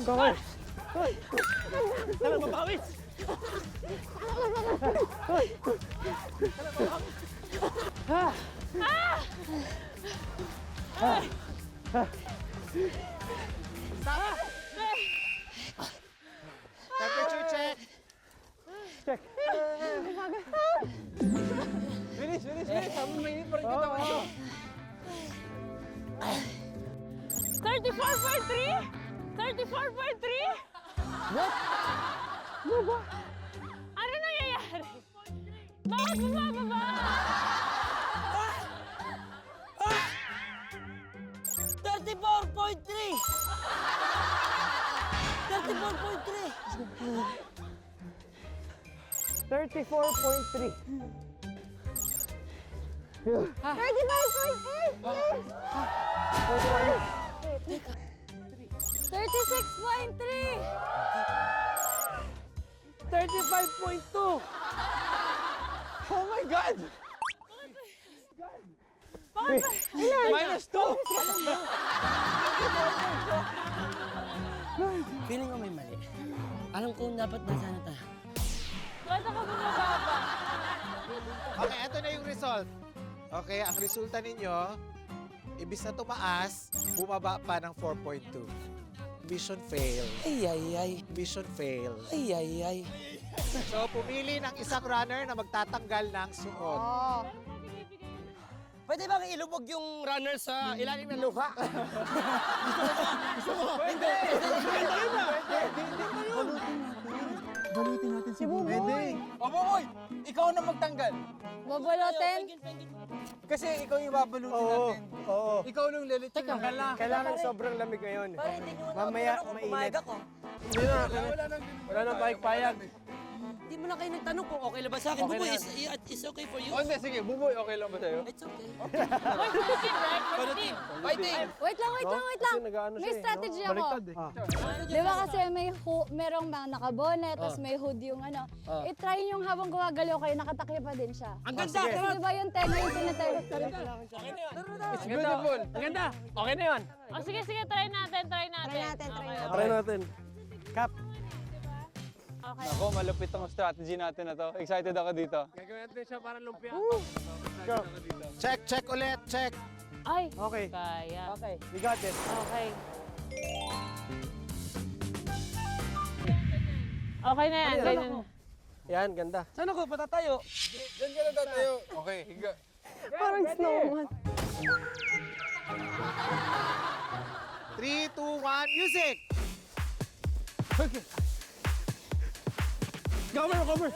Kakay! Talang mabawis! Temperature check. Check. Bilis! Habang mainit pa rin katawan nyo. 34.3? 34.3? What? Ano ba? Ano nangyayari? Bakit bumababa? 34.3. 36.3! 35.2. Oh my God! -2! Feeling ko may mali. Alam ko dapat nasa ano tayo. Ba't ako bumababa? Okay, ito na yung result. Okay, ang resulta ninyo, ibis na tumaas, bumaba pa ng 4.2. Mission fail. Ay. Mission fail. Ay. So, pumili ng isang runner na magtatanggal ng suot. Pwede bang ilubog yung runner sa ilalim ng lupa? Pwede! Balutin natin si Buboy. Pwede! O, Buboy! Ikaw na magtanggal. Babalutin? Kasi ikaw yung babalutin natin. Oo. Ikaw nung lalit yung tanggal na. Kailangan sobrang lamig ngayon. Mamaya mainit. Wala nang payag-payag. Hindi mo na kayo nagtanong kung okay lang ba sa akin. Okay Buboy, na is okay for you? O, hindi, sige. Buboy, okay lang ba sa'yo? It's okay. Fighting! Wait lang. Kasi nag-ano May siya, strategy no? ako. Baliktad eh. Di ba kasi merong mga nakabonet, tapos may hood yung ano. I-try yung habang gumagalaw kayo, nakatakip pa din siya. Ang ganda! Kasi di ba yung tenga yung tinatawag? It's beautiful! Ang ganda! Okay na yun. O sige, try natin. Try natin. Cap. Okay. Ako, malupit ang strategy natin na to. Excited ako dito. Gagawin natin siya para lumpia. Go. Check ulit, check. Ay, Okay. kaya. Okay. We got this. Okay. Okay na yan, ganyan na. Yan, ganda. Saan ako? Pata tayo. Diyan ka na tayo. Okay, higa. Parang snowman. 3, 2, 1, music! Cover!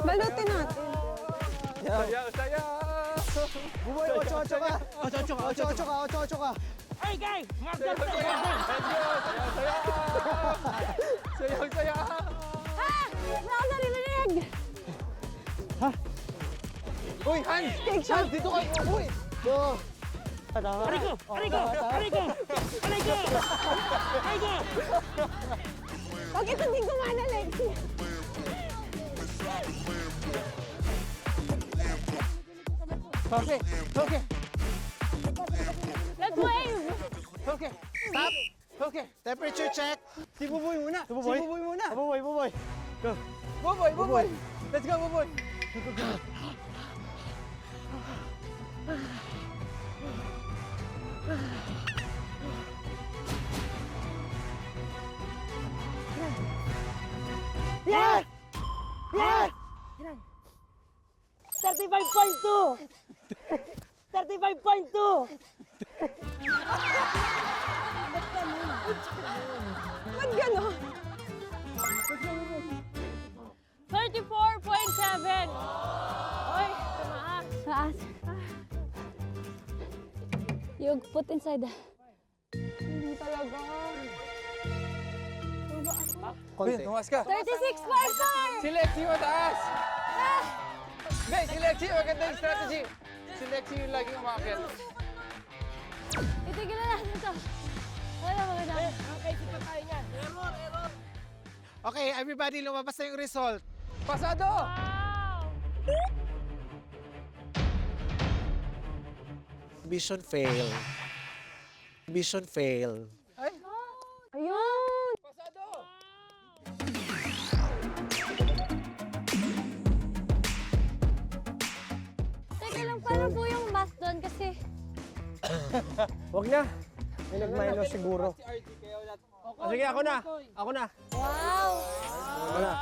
Balutin natin. Saya! Buboy, 8-8 ka. 8-8 ka. Hey guys! Saya! Ha! Wala ako naririnig! Uy, Hans! Hans, dito kayo! Uy! Go. Arigo! Bakit hindi gumana, Lexi? Okay! Let's wave! Okay! Stop! Okay! Temperature check. Si Buboy muna. Buboy muna. Buboy. Go. Buboy! Let's go, Buboy! Yes! 35.2! 35.2! Ba't gano'n? 34.7! Oy, tumaas. Taas. You put inside. Hindi talaga. Ano ba ako? konti. Tumas ka. 36.4! Si Lexie mataas! Hindi, si Lexie, maganda yung strategy. Si Lexie yung laging umakit. Itigil na natin ito. Wala maganda. Okay, everybody, lumabas na yung result. Pasado! Mission fail. Mission fail. Ayun! Pasado! Teka lang, paano po yung math doon? Kasi Wag na. May nag-minus siguro. Sige, ako na. Ako na. wow! Ako na.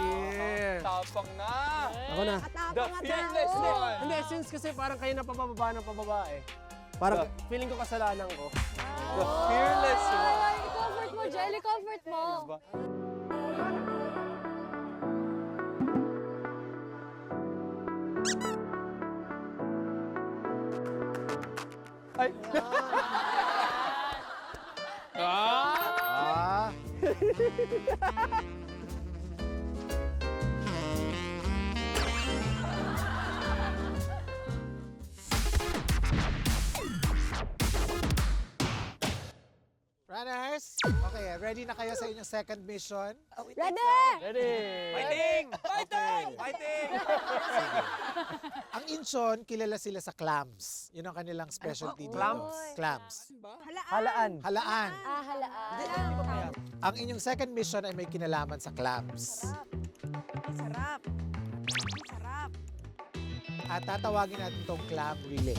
Tapang na! Ako na. The fearless one! Hindi, since kasi parang kayo na pababa ng pababa eh. Parang feeling ko kasalanan ko. The fearless one! Ay, i-comfort mo, Jel. I-comfort mo. Ay! Ah. Runners, okay, ready na kayo sa inyong second mission? Ready! Fighting! Fighting! Fighting! Ang Incheon, kilala sila sa clams. Yun ang kanilang specialty dito. Clams. Halaan. Halaan. Ah, halaan. Ang inyong second mission ay may kinalaman sa clams. Sarap. Sarap. At tatawagin natin itong clam relay.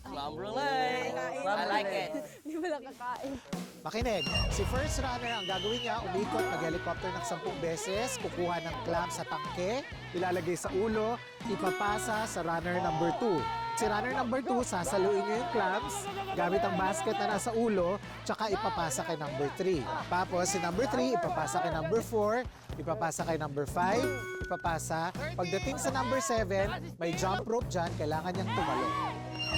Clam relay. I like it. Hindi mo lang kakain. Makinig, si first runner ang gagawin niya, umikot, mag-helicopter ng 10 beses, kukuha ng clam sa tangke, ilalagay sa ulo, ipapasa sa runner number 2. Si runner number 2, sasaluin niya yung clams gamit ang basket na nasa ulo, tsaka ipapasa kay number 3. Tapos si number 3, ipapasa kay number 4, ipapasa kay number 5, ipapasa. Pagdating sa number 7, may jump rope dyan, kailangan niyang tumalon.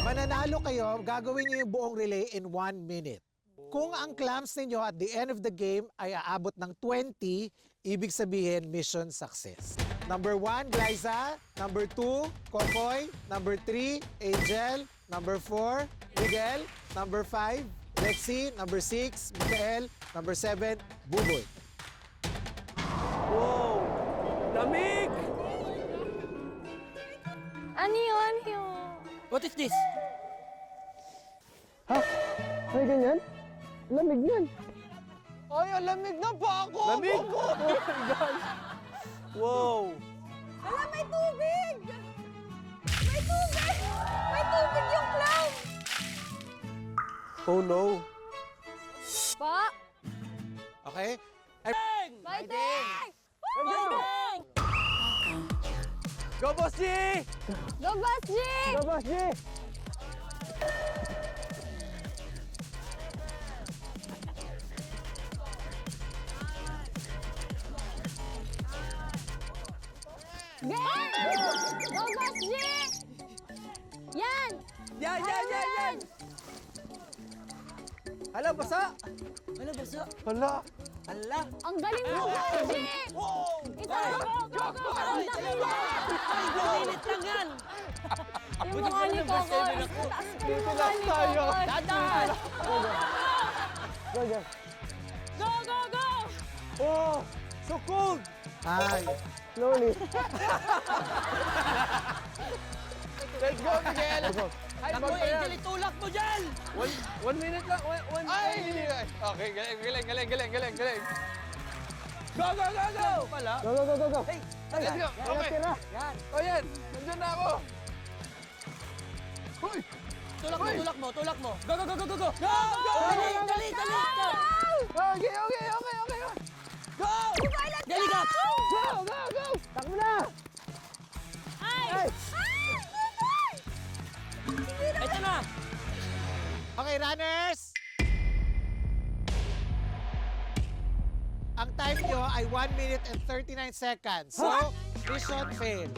Mananalo kayo, gagawin niyo yung buong relay in 1 minute. Kung ang clams ninyo at the end of the game ay aabot ng 20, ibig sabihin mission success. Number 1, Glyza. Number 2, Kokoy. Number 3, Angel. Number 4, Miguel. Number 5, Lexie. Number 6, Mikael. Number 7, Buboy. Wow! Lamig! Ano yun? Yung... What is this? Ha? Ay, ganyan? Lamig yan. Ay, ang lamig na pa ako! Lamig! Oh my gosh! Wow! Hala, may tubig! May tubig! May tubig yung clown! Oh no! Pa! Okay? Fighting! Fighting! Go, Boss G! Go, Boss G! Go, Boss G! Game! Go, Boss G! Yan! Yan! Hala, basa! Ano ba sa? Hala! Ala! Ang galing mo, Boss G! Ito, go! Minute lang yan! Yung mukha ni Coco. Yung mukha ni Coco. Dadan! Go, go. Go! Oh! So cold! Ay. Slowly. Let's go, Miguel! Ay, Ako, Angel, itulak mo dyan! 1 minute lang! One Ay, hindi. Okay, galing. Go! Pala? Go. Let's go. Okay. Tira. O yan, nandiyan na ako. Hoy! Tulak mo! Go! Dali! Okay. Go! Dali ka! Go! Takbo na! Ito na! Okay, runners! Ang time nyo ay 1 minute and 39 seconds. So, mission fail.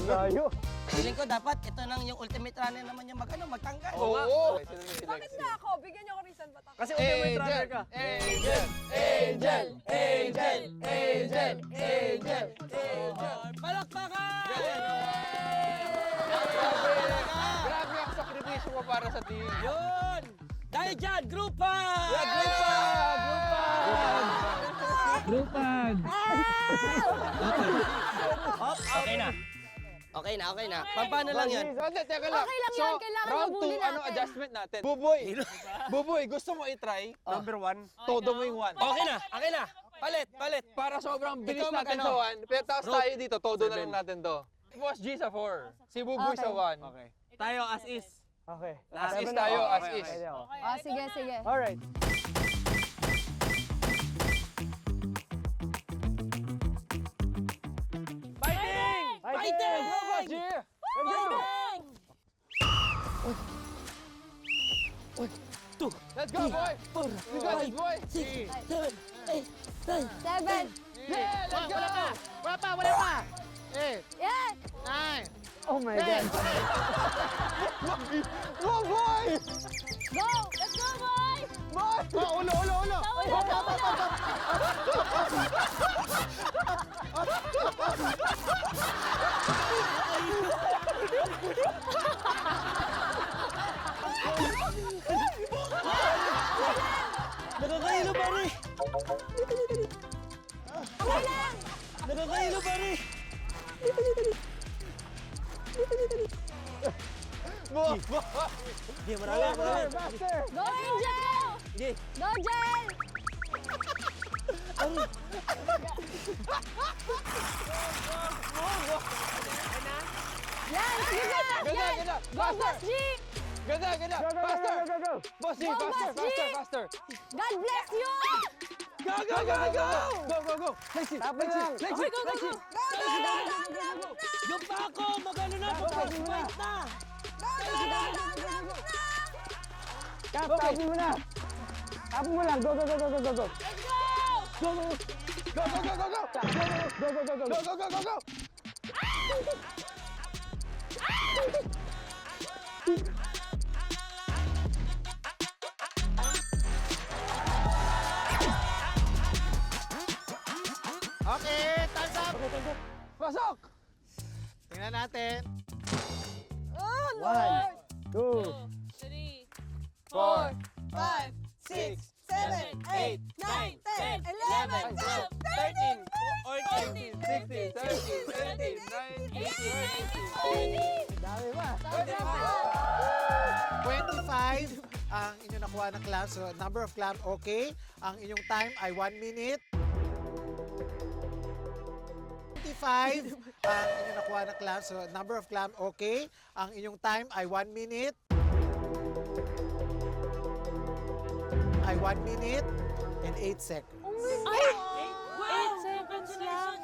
Layo. Feeling ko dapat ito nang yung ultimate runner naman yung magtanggal. Oo! Bakit na ako? Bigyan niyo ako reason ba't ako? Kasi ultimate runner ka. Angel! Angel! Angel! Angel! Angel! Palakpakan! Grabe ang sakripisyo mo para sa team. Yun! Dahil dyan, grupan! Grupan! Okay na. Pampano lang yun. Teka lang. Okay lang yan, kailangan round mabuli 2, natin. adjustment natin? Buboy, gusto mo i-try? Number 1, todo mo yung 1. Okay na. Palit. Para sobrang bilis Ikaw natin magkano? sa 1. Pero tapos tayo dito, todo na lang natin to. Boss G sa 4, si Buboy sa 1. Okay. Tayo as is. Okay. As is tayo, as is. Sige. Alright. Fighting! Go, Boss G! Let's go, boy! You got it, boy! 6, 7, 8, 9. 7. Yeah, let's go! Wala pa! 8, Yes! 9, Oh my God. Go, boy! Go! Let's go, boy! Boy! Ulo! Nakakailo pare! Nakakailo pare! Boy! Hindi, marami. Go, Angel! Hindi. Go, Angel! Yan! Sige na! Ganda! Go, Faster! Boss G! Ganda! Faster! Go! Boss G, Go, faster! Boss G! Faster! God bless you! Go! Flexi! Okay, go! Yung pa ako! Magano na! Pag-fight na! Tapos mo na! Tapos mo lang! Go! Let's go! Go! Okay! Time's up! Pasok! Tingnan natin. Oh, 1, 2, 3, 4, 5, 6, 7, 8, 9, 10, 11, 12, 13, 14, 16, 17, 18, 19, 20. dami pa. 25 ang inyong nakuha ng clam. So, number of clam, okay. Ang inyong time ay 1 minute. 25 ang inyong nakuha ng clam. So, number of clam, okay. Ang inyong time ay 1 minute. Ay 1 minute and 8 seconds. Eight seconds lang.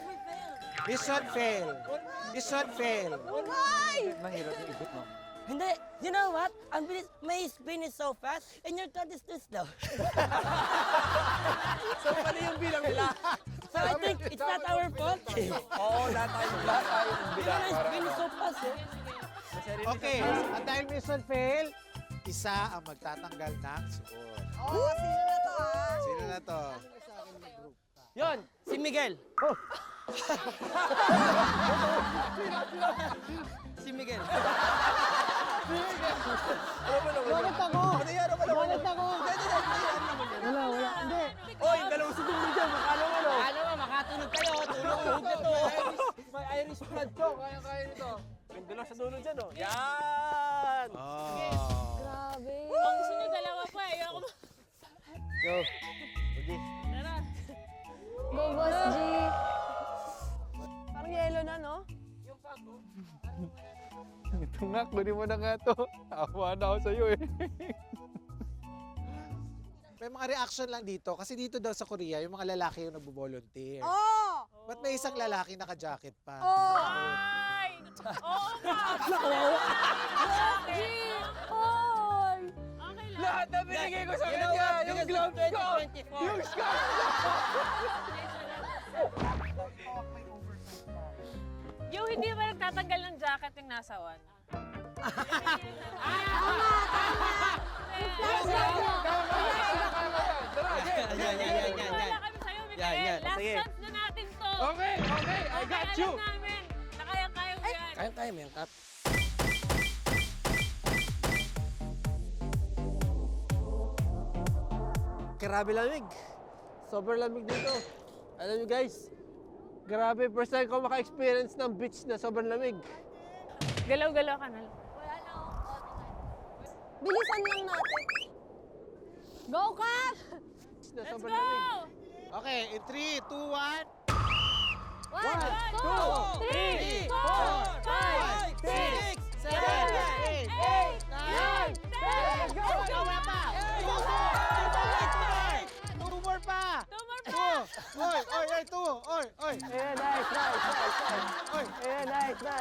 Mission fail. Mission fail. Mahirap yung ikot mo. Hindi! You know what? Ang bilis, my spin is so fast and your thought is this though. So, pala yung bilang nila. So I think it's not our fault. Oo, lahat tayo ng bilang. My spin is so fast eh. Okay, at dahil mission fail, isa ang magtatanggal ng suot. Oh, sino na to Sino na to? Yon, si Miguel. Si Miguel. Bakit ako? Bakit ako? Wala. Hindi. Oy, dalawang segundo dyan. Makala mo, no? Ano mo, makatunog kayo. Tulog na to. May Irish blood to. Kaya nito. Yung dalawa sa dulo dyan, oh. Yan! Grabe. Ang gusto niyo dalawa pa eh. Ayoko ma- Go. Tara. Go, Boss G! Parang yellow na, no? Ito nga, kunin mo na nga to. Awa na ako sa'yo eh. May mga reaction lang dito. Kasi dito daw sa Korea, yung mga lalaki yung nagbo-volunteer. Oh! Ba't may isang lalaki naka-jacket pa? Ay! Oo nga! Boss G! Oy! Okay lang. Lahat na binigay ko sa You know kanya. what? Yung Because gloves ko. 2024. Yung scarf ko. Yung hindi ba nagtatanggal ng jacket yung nasawan? Wala kami sa'yo, Mikael. Last chance na natin to. Okay, I got you. Alam namin na kaya-kaya mo yan. Kaya mo yan, Kap. Grabe lamig. Sobrang lamig dito. Alam niyo guys, grabe, first time ko maka-experience ng beach na sobrang lamig. Galaw-galaw ka na. Bilisan lang natin. Go, Kap! Na Let's sobrang go! lamig. Okay, in 3, 2, 1. 1, 2, 3, 4, 5, 6, 7, 8, 9, 10. Go! Wala pa! 2 more pa! 2 more pa! Oy, 2! Oy! Eh, nice. Oy! Eh, nice. Go.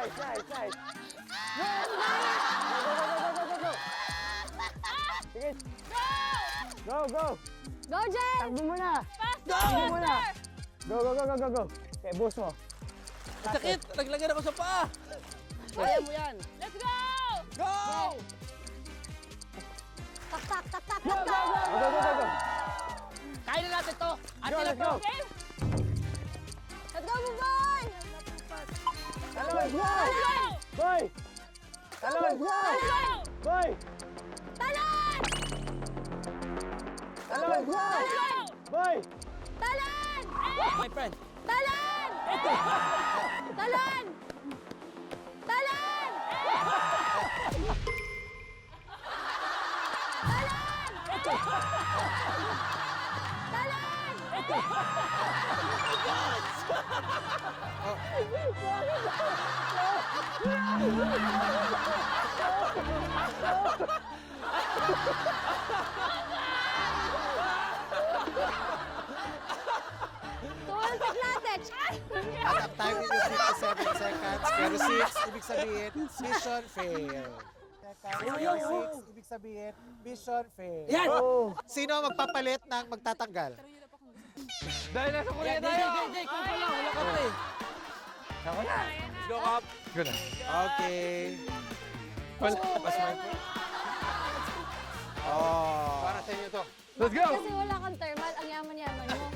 Sige. Go. Go, Jen! Takbo mo na. Faster! Go. Okay, boost mo. Sakit! Naglagyan ako sa paa! Kaya mo yan. Let's go! Go! Tak. Go. Kaya na natin to. Go, let's go. Okay? Let's go, Buboy! Let's go. Let's go! Boy. Let's go. Let's go! Boy. Talon! Let's go. Let's go! Boy. Talon! My friend. Talon! Talon! Talon! Tumalsik natin! At ang time ninyo 57 seconds, pero 6, ibig sabihin, mission fail. Seconds, 6, ibig sabihin, mission fail. Yan! Sino ang magpapalit ng magtatanggal? Dahil nasa kuya tayo! Jay, kung pa lang. Wala ka pa eh. Let's go up! Good na. Okay. Pas mo. Oh. Para sa inyo to. Let's go! Kasi wala kang thermal, ang yaman-yaman mo.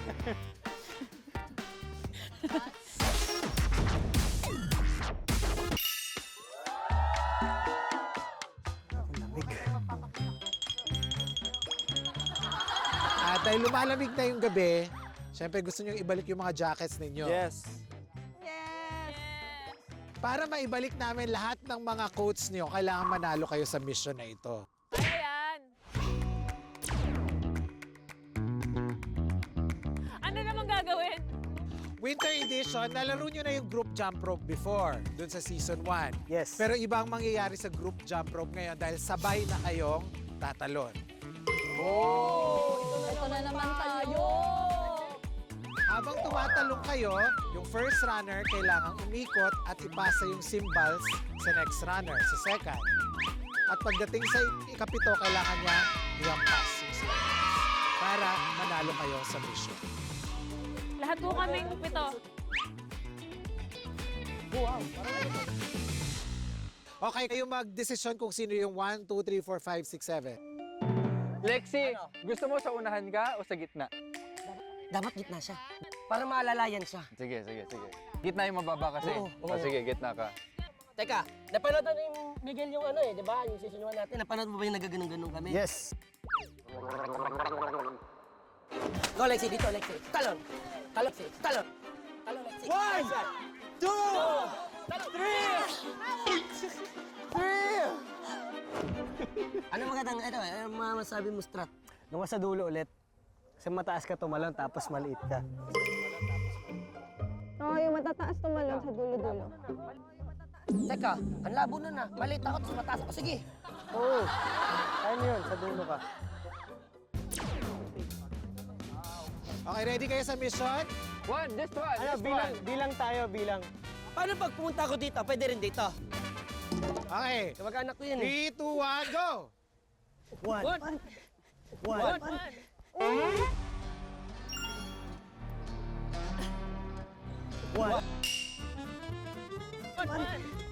At dahil lumalamig na yung gabi, syempre gusto nyo ibalik yung mga jackets ninyo. Yes. Para maibalik namin lahat ng mga coats nyo, kailangan manalo kayo sa mission na ito. Ayan. Ano naman gagawin? Winter edition, nalaro nyo na yung group jump rope before, dun sa season 1. Yes. Pero iba ang mangyayari sa group jump rope ngayon dahil sabay na kayong tatalon. Ito na naman tayo! Habang tumatalong kayo, yung first runner kailangang umikot at ipasa yung cymbals sa next runner, sa second. At pagdating sa ikapito, kailangan niya i-pass yung cymbals para manalo kayo sa mission. Lahat po kaming pito. Okay, kayo mag-desisyon kung sino yung 1, 2, 3, 4, 5, 6, 7. Lexi, gusto mo sa unahan ka o sa gitna? Dapat gitna siya. Para maalalayan siya. Sige. Gitna yung mababa kasi. Oo. Sige, gitna ka. Teka, napanood na yung Miguel yung ano eh, di ba? Yung season 1 natin. Napanood mo ba yung nagaganong-ganong kami? Yes. Go, Lexi. Dito, Lexi. Talon. Lexi. Talon, Lexi. 1, 2, 3. Ano magandang, ano mga masabi mo, Strat? Nung sa dulo ulit. Kasi mataas ka tumalon tapos maliit ka. Oo, yung matataas tumalon sa dulo-dulo. Teka, ang labo nun ah. Maliit ako, tapos mataas ako. Sige. Oo. Kaya mo yun, sa dulo ka. Okay, ready kayo sa mission? Just one. Ano, bilang tayo. Paano pag pumunta ako dito? Pwede rin dito. Okay. Kamag-anak ko yun eh. 3, 2, 1, go! 1.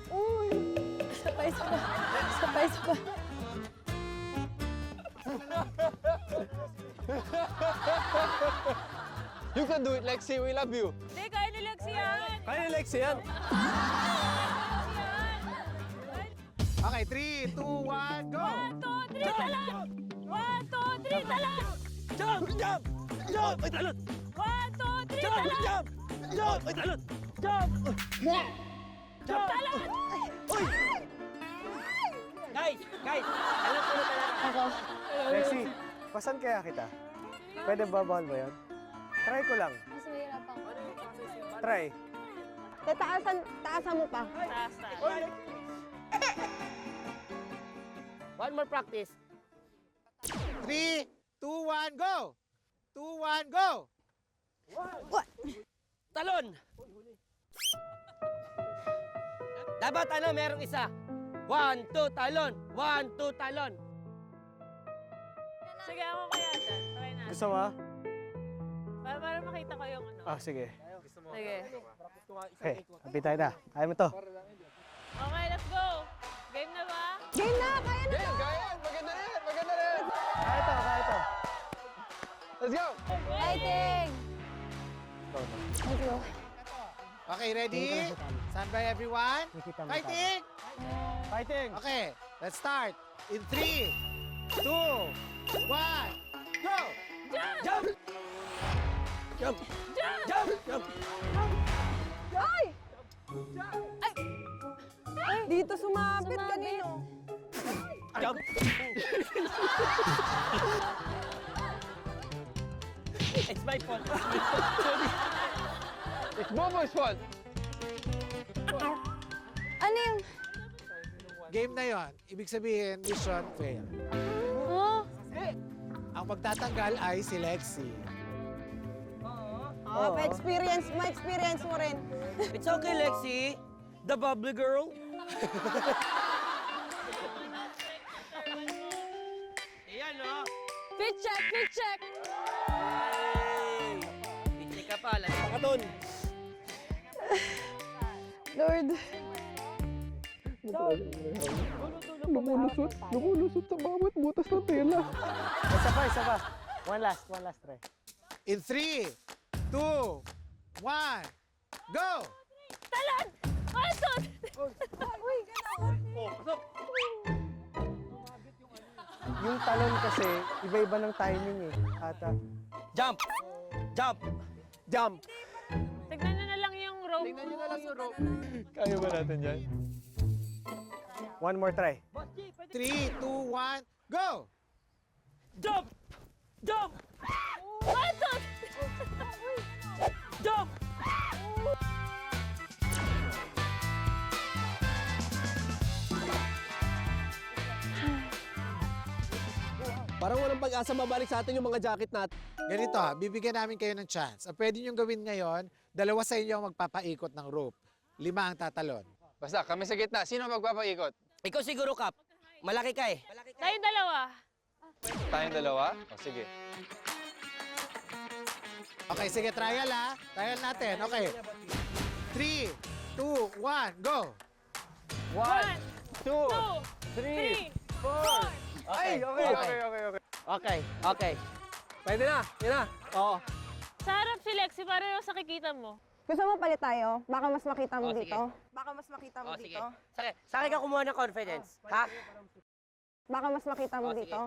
Uy! Sabay. You can do it, Lexi. We love you. Hindi, kaya ni Lexi yan. Kaya ni Lexi yan. Okay, 3, 2, 1, go! 1, 2, 3, talon! 1, 2, 3, talon! Jump! Jump! Jump! Ay, talon! 1, 2, 3, Jump! talon! Jump! Jump! Ay, talon! Jump! Jump! Talon! Uy! Guys! Alam ko na talaga. Ako. Lexi, pasan kaya kita? Pwede ba bawal ba yun? Try ko lang. Mas mahirapan ko. Try. Taasan mo pa. Taas. One more practice. 3, 2, 1, go! 2, 1, go! Talon! Dapat merong isa. 1, 2, talon. 1, 2, talon. Sige, ako kaya dyan. Try natin. Gusto mo? Para makita ko yung ano. Sige. Sige. Okay, happy tayo na. Kaya mo to. Okay, let's go. Game na ba? Game na! Kaya na! Game, kaya yan. Maganda rin. Maganda rin. Kaya to. Let's go. Fighting! Let's go. Okay, ready? Stand by everyone. Fighting! Fighting! Okay, let's start. In 3, 2, 1, go! Jump! Jump! Jump! Jump! Ay! Ay! Dito sumabit kanino. Jump! It's my fault. It's Bobo's fault. Ano yung... Game na yon. Ibig sabihin, mission fail. Huh? Ang magtatanggal ay si Lexi. Ma-experience mo rin. It's okay, Lexi. The bubbly girl. Ayan, no? Fit check! Hey! Pichi ka pa. Lagi ka doon. Lord. Lumulusot sa bawat butas ng tela. Isa pa. One last try. In 3, 2, 1, go! Talon! Asot! Uy, Yung talon kasi, iba-iba ng timing eh. Jump! Jump! Jump! Tignan nyo na lang yung rope. Kaya ba natin yan? One more try. 3, 2, 1, go! Jump! Jump! Asot! Jump! Parang walang pag-asa mabalik sa atin yung mga jacket natin. Ganito, bibigyan namin kayo ng chance. Ang pwede nyo gawin ngayon, 2 sa inyo ang magpapaikot ng rope. 5 ang tatalon. Basta, kami sa gitna. Sino magpapaikot? Ikaw siguro, Kap. Malaki ka eh. Tayong dalawa. Tayong dalawa? O, sige. Okay, sige, trial ha. Trial natin. Okay. 3, 2, 1, go! 1, 2, 3, 4. Ay, okay. Okay. Pwede na. Yan na. Oo. Sa harap si Lexi, para sa kikita mo. Gusto mo palit tayo? Baka mas makita mo Oh, sige. dito. Baka mas makita mo Sige. dito. Sa akin ka kumuha ng confidence. Ha? Baka mas makita mo Sige. dito.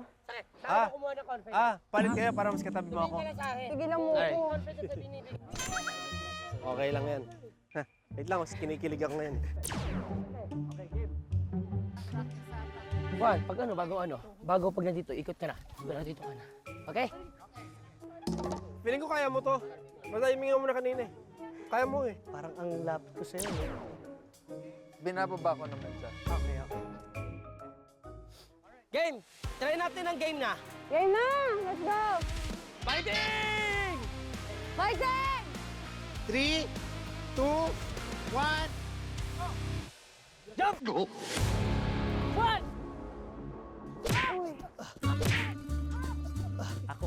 Sa akin ka kumuha ng confidence. Palit kayo para mas katabi mo ako. Tingin ka na sa akin. Sige lang mo Ay. ko. Confidence na binibig. Okay lang yan. Wait lang, mas kinikilig ako ngayon. Juan, bago pag nandito, ikot ka na. Nandito ka na. Okay? Feeling ko kaya mo to. Mataimingan mo na kanina eh. Kaya mo eh. Parang ang lapit ko sa'yo. Eh. Binababa ko naman siya. Okay. Game! Try natin ang game na. Game na! Let's go! Fighting! Fighting! 3, 2, 1, Jump! Go! 1, Uy. Ako.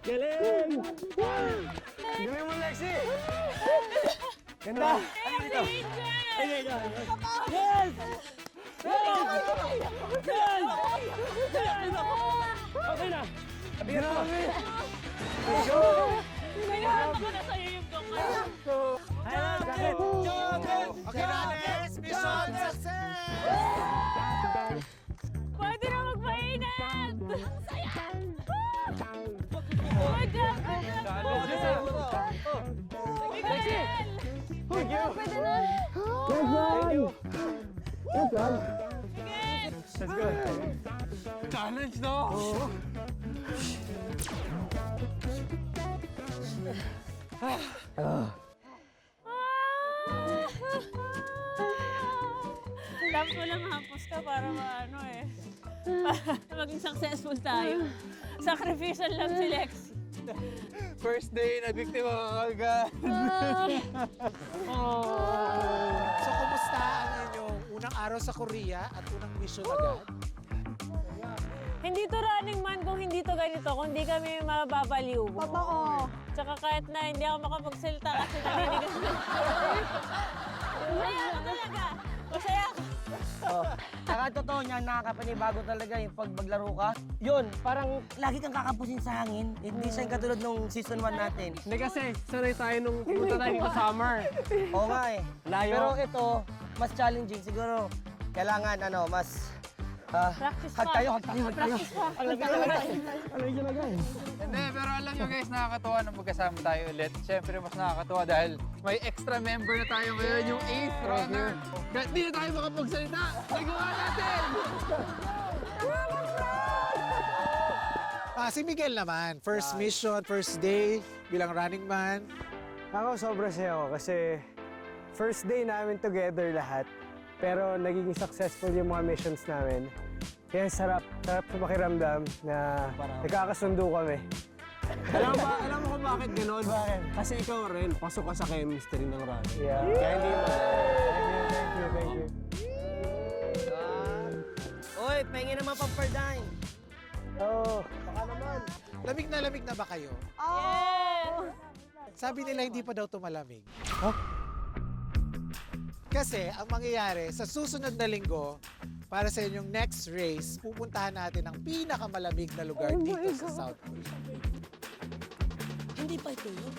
Galing! Galing mo, Lexi! Ganda! Yes! Yes! Yes! Okay na! Abihan mo! Let's go! Okay, runners, mission success! Pwede na magpainat! Ang saya! Good job! Thank you! Pwede na. Thank you! Yes, man! Let's go! Challenge, no? Dapat walang hampos ka para maano eh. Para maging successful tayo. Sacrificial lang si Lex. First day na biktima ka agad. So, kumusta ang inyong unang araw sa Korea at unang mission agad? Hindi to Running Man kung hindi to ganito, kung hindi kami mababaliw. Totoo. Tsaka kahit na hindi ako makapagsalita kasi naninigas na. Masaya ako talaga. Masaya ako. Oh, saka totoo niyan, nakakapanibago talaga yung pag maglaro ka. Yun, parang lagi kang kakapusin sa hangin. Hindi siya yung katulad nung season 1 natin. Hindi kasi, sanay tayo nung pumunta tayo dito summer. Oo nga eh. Layo. Pero ito, mas challenging siguro. Kailangan mas Practice hag pa. tayo. Practice pa. Hindi, pero alam nyo guys, nakakatuwa na magkasama tayo ulit. Siyempre, mas nakakatuwa dahil may extra member na tayo ngayon, yung 8th runner. Kahit di na tayo makapagsalita, nagawa natin! Si Miguel naman, first mission, first day bilang Running Man. Ako sobrang saya ko kasi first day namin together lahat. Pero naging successful yung mga missions namin. Kaya sarap sa pakiramdam na nagkakasundo kami. Alam mo kung bakit gano'n? Bakit? Kasi ikaw rin, pasok ka sa chemistry ng running. Yeah. Kaya hindi mo. Thank you. Oy, pengen naman pampardine. Oh, baka naman. Lamig na ba kayo? Oh! Sabi nila hindi pa daw tumalamig. Kasi ang mangyayari sa susunod na linggo, para sa inyong next race, pupuntahan natin ang pinakamalamig na lugar dito sa South Korea. Hindi pa ito yun.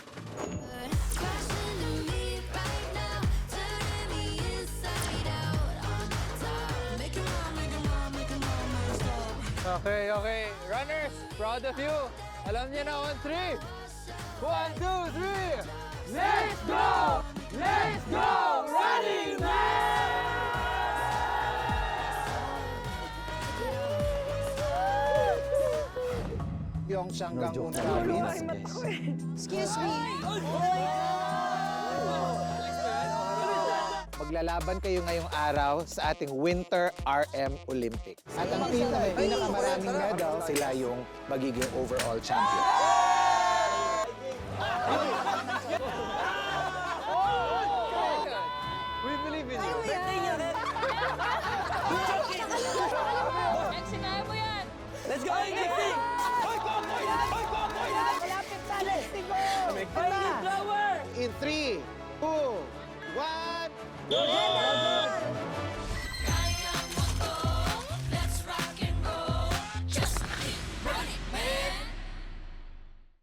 Crashing to me right now, turning me inside out on top. Make it wrong, make it wrong, make it wrong, make it stop. Okay, okay. Runners, proud of you. Alam niyo na on 3. 1, 2, 3. Let's go! Let's go! Running Pyeongchang Gangwon Province. Excuse me. Maglalaban kayo ngayong araw sa ating Winter RM Olympics. At ang pinakamaraming medal, sila yung magiging overall champion. We believe in you. Next, sinaya mo yan. Let's go! Next! In 3, 2, 1, go!